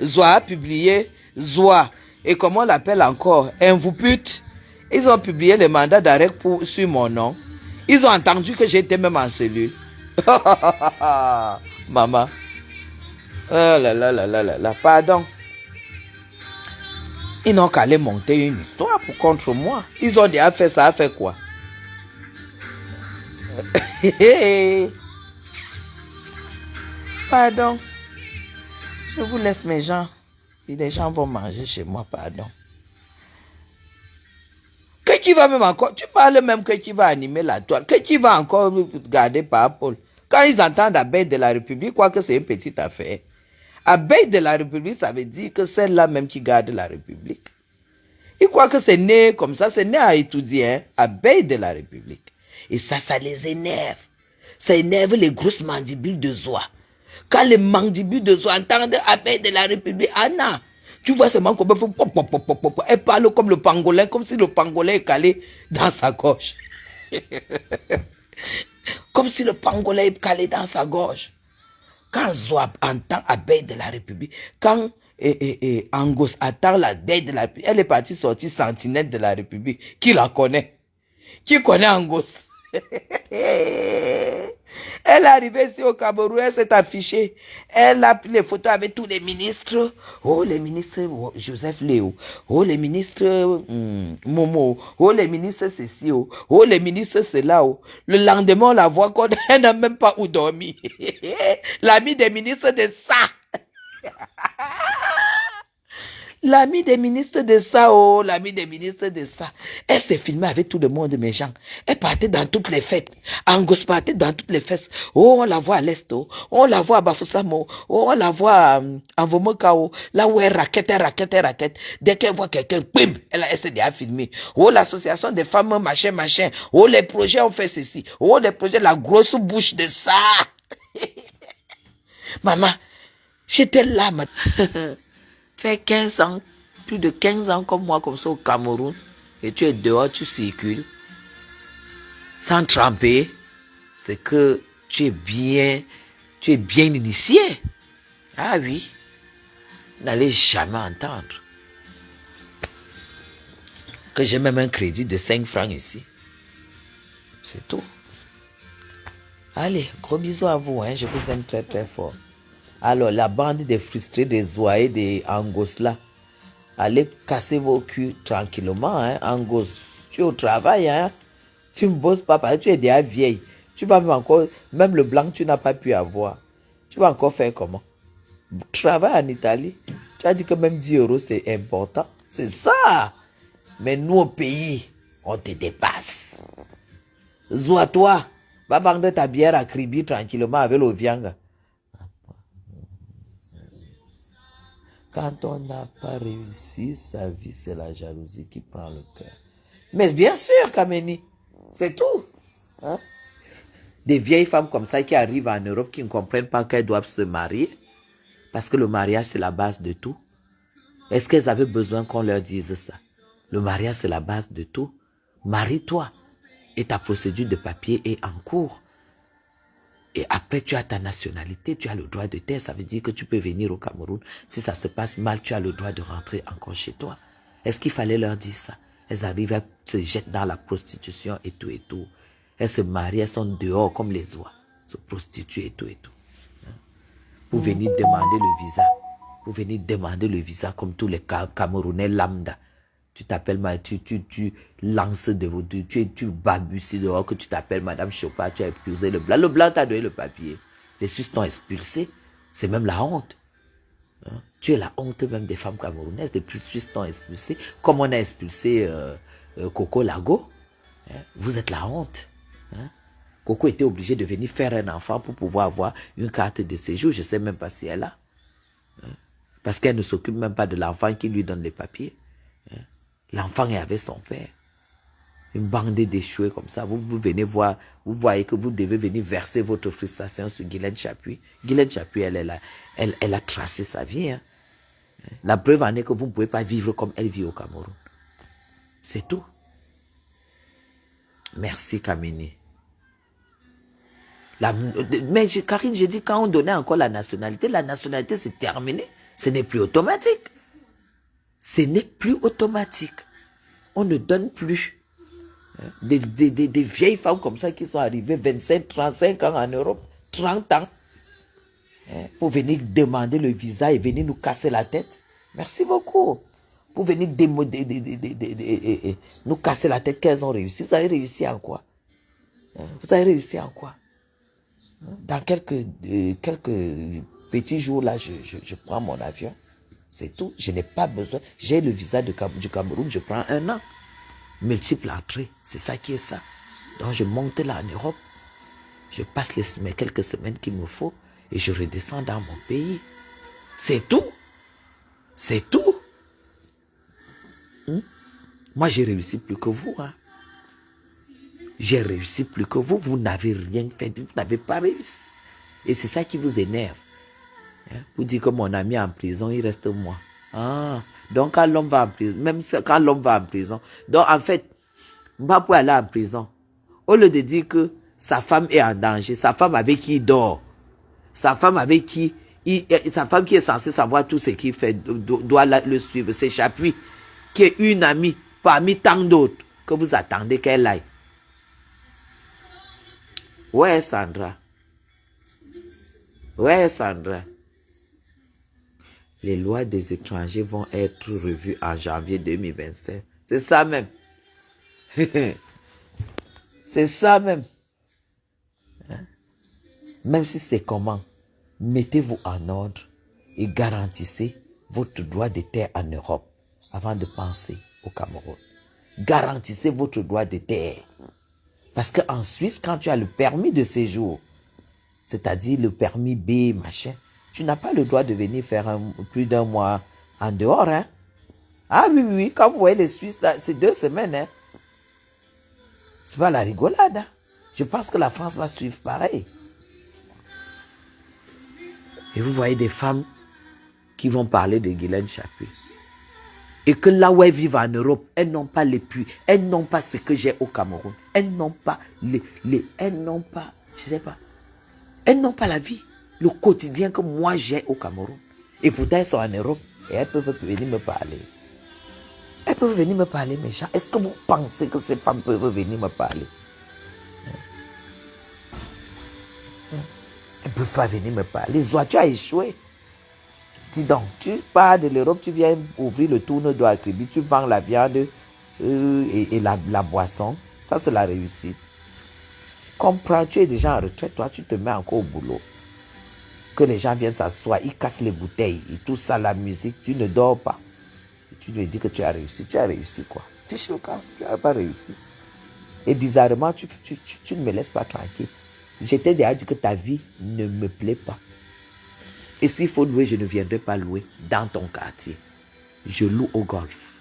Zoa a publié, Zoa, et comment on l'appelle encore? Un vous pute. Ils ont publié le mandat d'arrêt sur mon nom. Ils ont entendu que j'étais même en cellule. Maman. Oh là là là là là là, pardon. Ils n'ont qu'à aller monter une histoire contre moi. Ils ont déjà fait ça, a fait quoi? Pardon. Je vous laisse mes gens. Et les gens vont manger chez moi, pardon. Qui va même encore, tu parles même que qui va animer la toile, que qui va encore garder par Paul. Quand ils entendent abeille de la République, quoi que c'est une petite affaire. Abeille de la République, ça veut dire que c'est là même qui garde la République. Ils croient que c'est né comme ça, c'est né à étudier, hein, abeille de la République. Et ça les énerve. Ça énerve les grosses mandibules de Zoa. Quand les mandibules de Zoa entendent abeille de la République, Anna, tu vois seulement comme elle parle comme le pangolin, comme si le pangolin est calé dans sa gorge. Comme si le pangolin est calé dans sa gorge. Quand Zoa entend abeille de la République, quand Angos attend l'abeille de la République, elle est partie sortir sentinelle de la République. Qui la connaît? Qui connaît Angos? Elle est arrivée ici au Cameroun, elle s'est affichée. Elle a pris les photos avec tous les ministres. Oh, les ministres Joseph Léo. Oh, les ministres Momo. Oh, les ministres ceci. Oh, les ministres cela. Le lendemain, on la voit qu'on n'a même pas où dormir. L'ami des ministres de ça. L'ami des ministres de ça, oh, l'ami des ministres de ça. Elle s'est filmée avec tout le monde, mes gens. Elle partait dans toutes les fêtes. Angos partait dans toutes les fêtes. Oh, on la voit à l'Est, oh. On la voit à Bafoussamo. Oh, on la voit à Vomokao. Là où elle raquette. Dès qu'elle voit quelqu'un, bim, elle s'est déjà filmée. Oh, l'association des femmes, machin. Oh, les projets ont fait ceci. Oh, les projets, la grosse bouche de ça. Maman, j'étais là, fait 15 ans, plus de 15 ans comme moi, comme ça au Cameroun, et tu es dehors, tu circules, sans tremper, c'est que tu es bien initié. Ah oui, n'allez jamais entendre que j'ai même un crédit de 5 francs ici. C'est tout. Allez, gros bisous à vous, hein, je vous aime très très fort. Alors, la bande des frustrés, des Zouaïs, des Angos là, allez casser vos culs tranquillement, hein, Angos. Tu es au travail, hein. Tu ne bosses pas parce que tu es déjà vieille. Tu vas même le blanc que tu n'as pas pu avoir. Tu vas encore faire comment? Travaille en Italie. Tu as dit que même 10 euros c'est important. C'est ça. Mais nous au pays, on te dépasse. Zoua-toi. Va vendre ta bière à Kribi tranquillement avec l'Ovianga. Quand on n'a pas réussi sa vie, c'est la jalousie qui prend le cœur. Mais bien sûr, Kameni, c'est tout. Hein? Des vieilles femmes comme ça qui arrivent en Europe qui ne comprennent pas qu'elles doivent se marier. Parce que le mariage, c'est la base de tout. Est-ce qu'elles avaient besoin qu'on leur dise ça? Le mariage, c'est la base de tout. Marie-toi. Et ta procédure de papier est en cours. Et après, tu as ta nationalité, tu as le droit de terre. Ça veut dire que tu peux venir au Cameroun. Si ça se passe mal, tu as le droit de rentrer encore chez toi. Est-ce qu'il fallait leur dire ça? Elles arrivent, elles se jettent dans la prostitution et tout et tout. Elles se marient, elles sont dehors comme les oies. Se prostituent et tout et tout. Pour venir demander le visa. Pour venir demander le visa comme tous les Camerounais lambda. Tu t'appelles, tu lances de vos deux, tu balbuties dehors que tu t'appelles Madame Chopin, tu as épousé le blanc. Le blanc t'a donné le papier. Les Suisses t'ont expulsé. C'est même la honte. Hein? Tu es la honte même des femmes camerounaises. Les plus Suisses t'ont expulsé. Comme on a expulsé Coco Lago. Hein? Vous êtes la honte. Hein? Coco était obligée de venir faire un enfant pour pouvoir avoir une carte de séjour. Je ne sais même pas si elle a. Hein? Parce qu'elle ne s'occupe même pas de l'enfant qui lui donne les papiers. Hein? L'enfant est avec son père. Une bande d'échoués comme ça. Vous venez voir, vous voyez que vous devez venir verser votre frustration sur Guylaine Chapuis. Guylaine Chapuis, elle a tracé sa vie. Hein. La preuve en est que vous ne pouvez pas vivre comme elle vit au Cameroun. C'est tout. Merci Kamini. Mais Karine, j'ai dit quand on donnait encore la nationalité c'est terminé. Ce n'est plus automatique. Ce n'est plus automatique. On ne donne plus. Des vieilles femmes comme ça qui sont arrivées 25, 35 ans en Europe, 30 ans, pour venir demander le visa et venir nous casser la tête. Merci beaucoup. Pour venir nous casser la tête qu'elles ont réussi. Vous avez réussi en quoi? Vous avez réussi en quoi? Dans quelques petits jours là, je prends mon avion. C'est tout. Je n'ai pas besoin. J'ai le visa du Cameroun, je prends 1 an. Multiple entrée. C'est ça qui est ça. Donc je monte là en Europe. Je passe quelques semaines qu'il me faut et je redescends dans mon pays. C'est tout. C'est tout. Moi, j'ai réussi plus que vous. Hein. J'ai réussi plus que vous. Vous n'avez rien fait. Vous n'avez pas réussi. Et c'est ça qui vous énerve. Vous dites que mon ami est en prison, il reste moi. Ah, donc quand l'homme va en prison, même quand l'homme va en prison, donc en fait, pas pour aller en prison. Au lieu de dire que sa femme est en danger, sa femme avec qui il dort, sa femme avec qui, sa femme qui est censée savoir tout ce qu'il fait, doit le suivre, c'est Chapuis, qui est une amie parmi tant d'autres que vous attendez qu'elle aille. Ouais, Sandra. Ouais, Sandra. Les lois des étrangers vont être revues en janvier 2025. C'est ça même. C'est ça même. Hein? Même si c'est comment, mettez-vous en ordre et garantissez votre droit de terre en Europe avant de penser au Cameroun. Garantissez votre droit de terre. Parce qu'en Suisse, quand tu as le permis de séjour, c'est-à-dire le permis B, machin, tu n'as pas le droit de venir faire plus d'un mois en dehors. Hein? Ah oui, oui, quand vous voyez les Suisses, là, c'est 2 semaines. Hein? C'est pas la rigolade. Hein? Je pense que la France va suivre pareil. Et vous voyez des femmes qui vont parler de Guylaine Chapuis. Et que là où elles vivent en Europe, elles n'ont pas les puits, elles n'ont pas ce que j'ai au Cameroun. Elles n'ont pas elles n'ont pas, je sais pas, elles n'ont pas la vie, le quotidien que moi j'ai au Cameroun. Et pourtant elles sont en Europe et elles peuvent venir me parler. Elles peuvent venir me parler, mes gens. Est-ce que vous pensez que ces femmes peuvent venir me parler? Elles ne peuvent pas venir me parler. Zoa, tu as échoué. Dis donc, tu pars de l'Europe, tu viens ouvrir le tourne-dos à Kribi, tu vends la viande et la boisson. Ça, c'est la réussite. Comprends, tu es déjà en retraite, toi, tu te mets encore au boulot. Que les gens viennent s'asseoir, ils cassent les bouteilles, et tout ça, la musique, tu ne dors pas. Et tu lui dis que tu as réussi. Tu as réussi quoi? Fiche le camp, tu n'as pas réussi. Et bizarrement, tu ne me laisses pas tranquille. Je t'ai déjà dit que ta vie ne me plaît pas. Et s'il faut louer, je ne viendrai pas louer dans ton quartier. Je loue au golf.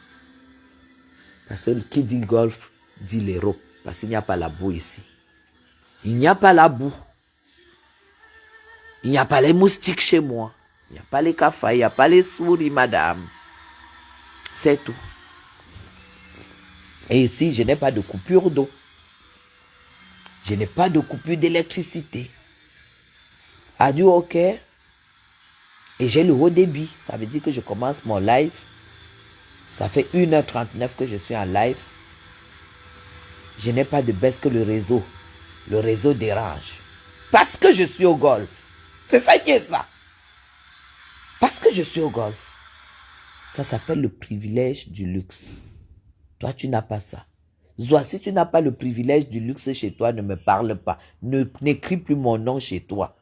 Parce que qui dit golf, dit l'Europe. Parce qu'il n'y a pas la boue ici. Il n'y a pas la boue. Il n'y a pas les moustiques chez moi. Il n'y a pas les cafards, il n'y a pas les souris, madame. C'est tout. Et ici, je n'ai pas de coupure d'eau. Je n'ai pas de coupure d'électricité. Adieu, ok. Et j'ai le haut débit. Ça veut dire que je commence mon live. Ça fait 1h39 que je suis en live. Je n'ai pas de baisse que le réseau. Le réseau dérange. Parce que je suis au golf. C'est ça qui est ça. Parce que je suis au golf. Ça s'appelle le privilège du luxe. Toi, tu n'as pas ça. Zoa, si tu n'as pas le privilège du luxe chez toi, ne me parle pas. N'écris plus mon nom chez toi.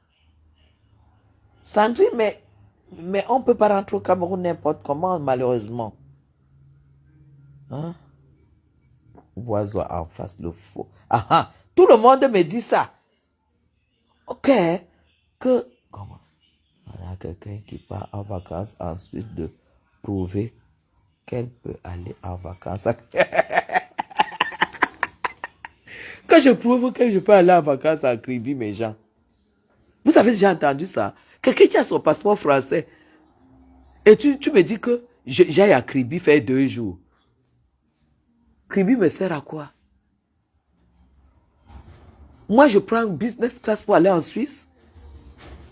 Sandrine, mais on ne peut pas rentrer au Cameroun n'importe comment, malheureusement. Hein? Vois Zoa en face, le faux. Ah ah, tout le monde me dit ça. Ok, que... Comment? Voilà quelqu'un qui part en vacances ensuite de prouver qu'elle peut aller en vacances. Que je prouve que je peux aller en vacances en Kribi, mes gens. Vous avez déjà entendu ça? Quelqu'un qui a son passeport français. Et tu me dis que j'aille à Kribi faire 2 jours. Kribi me sert à quoi? Moi, je prends business class pour aller en Suisse.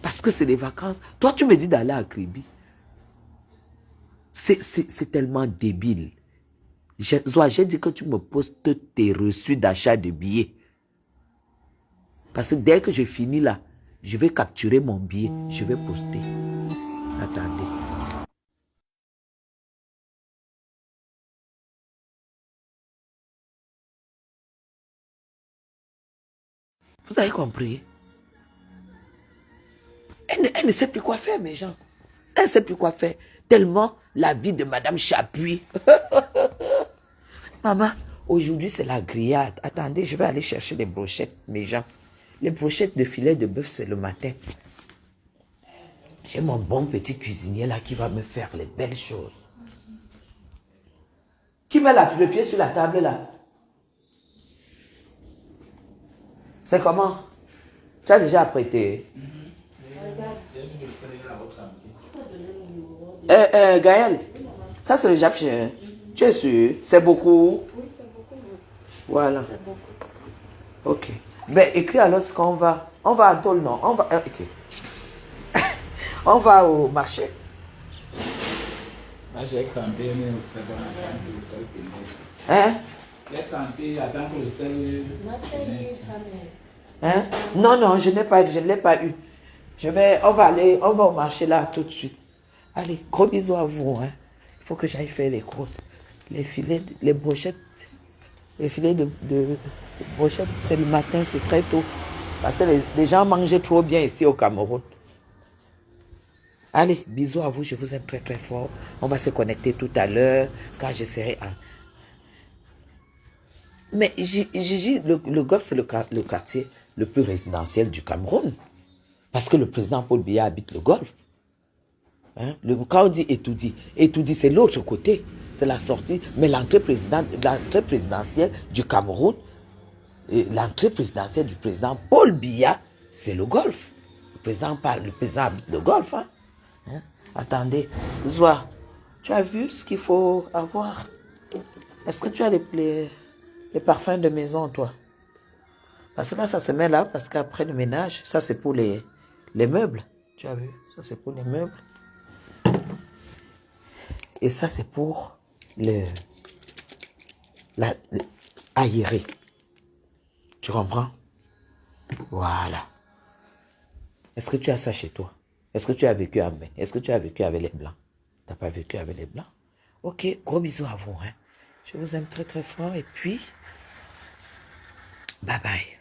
Parce que c'est les vacances. Toi, tu me dis d'aller à Kribi. C'est tellement débile. Zoa, j'ai dit que tu me postes tes reçus d'achat de billets. Parce que dès que je finis là, je vais capturer mon billet. Je vais poster. Attendez. Vous avez compris? Elle ne sait plus quoi faire, mes gens. Elle ne sait plus quoi faire. Tellement la vie de Madame Chapuis. Maman, aujourd'hui c'est la grillade. Attendez, je vais aller chercher les brochettes, mes gens. Les brochettes de filet de bœuf, c'est le matin. J'ai mon bon petit cuisinier là qui va me faire les belles choses. Qui met le pied sur la table là? C'est comment? Tu as déjà apprêté? Gaël, ça c'est le japchien. Tu es sûr? C'est beaucoup? Oui, c'est beaucoup. Voilà. Ok. Ben, écris alors ce qu'on va. On va à Dole, non? On va. Ok. On va au marché. Là, j'ai campé, mais c'est bon, attends que le sol pénètre. Hein? J'ai campé, attends que le sol pénètre. Hein? Non, non, je ne l'ai pas eu. On va au marché là tout de suite. Allez, gros bisous à vous. Hein. Il faut que j'aille faire les courses. Les filets, les brochettes. Les filets de brochettes, c'est le matin, c'est très tôt. Parce que les gens mangeaient trop bien ici au Cameroun. Allez, bisous à vous, je vous aime très très fort. On va se connecter tout à l'heure quand je serai à... Mais Gigi, le Golfe, c'est le quartier le plus résidentiel du Cameroun. Parce que le président Paul Biya habite le Golfe. Hein? Quand on dit Etoudi, c'est l'autre côté. C'est la sortie. Mais l'entrée présidentielle du Cameroun, l'entrée présidentielle du président Paul Biya, c'est le Golfe. Le président habite le Golfe. Hein? Hein? Attendez, Zoua, tu as vu ce qu'il faut avoir? Est-ce que tu as les parfums de maison, toi? Parce que là, ça se met là, parce qu'après le ménage, ça c'est pour les meubles. Tu as vu? Ça c'est pour les meubles. Et ça c'est pour aérer. Tu comprends? Voilà. Est-ce que tu as ça chez toi? Est-ce que tu as vécu avec? Est-ce que tu as vécu avec les Blancs? T'as pas vécu avec les Blancs? Ok, gros bisous à vous. Hein. Je vous aime très très fort et puis, bye bye.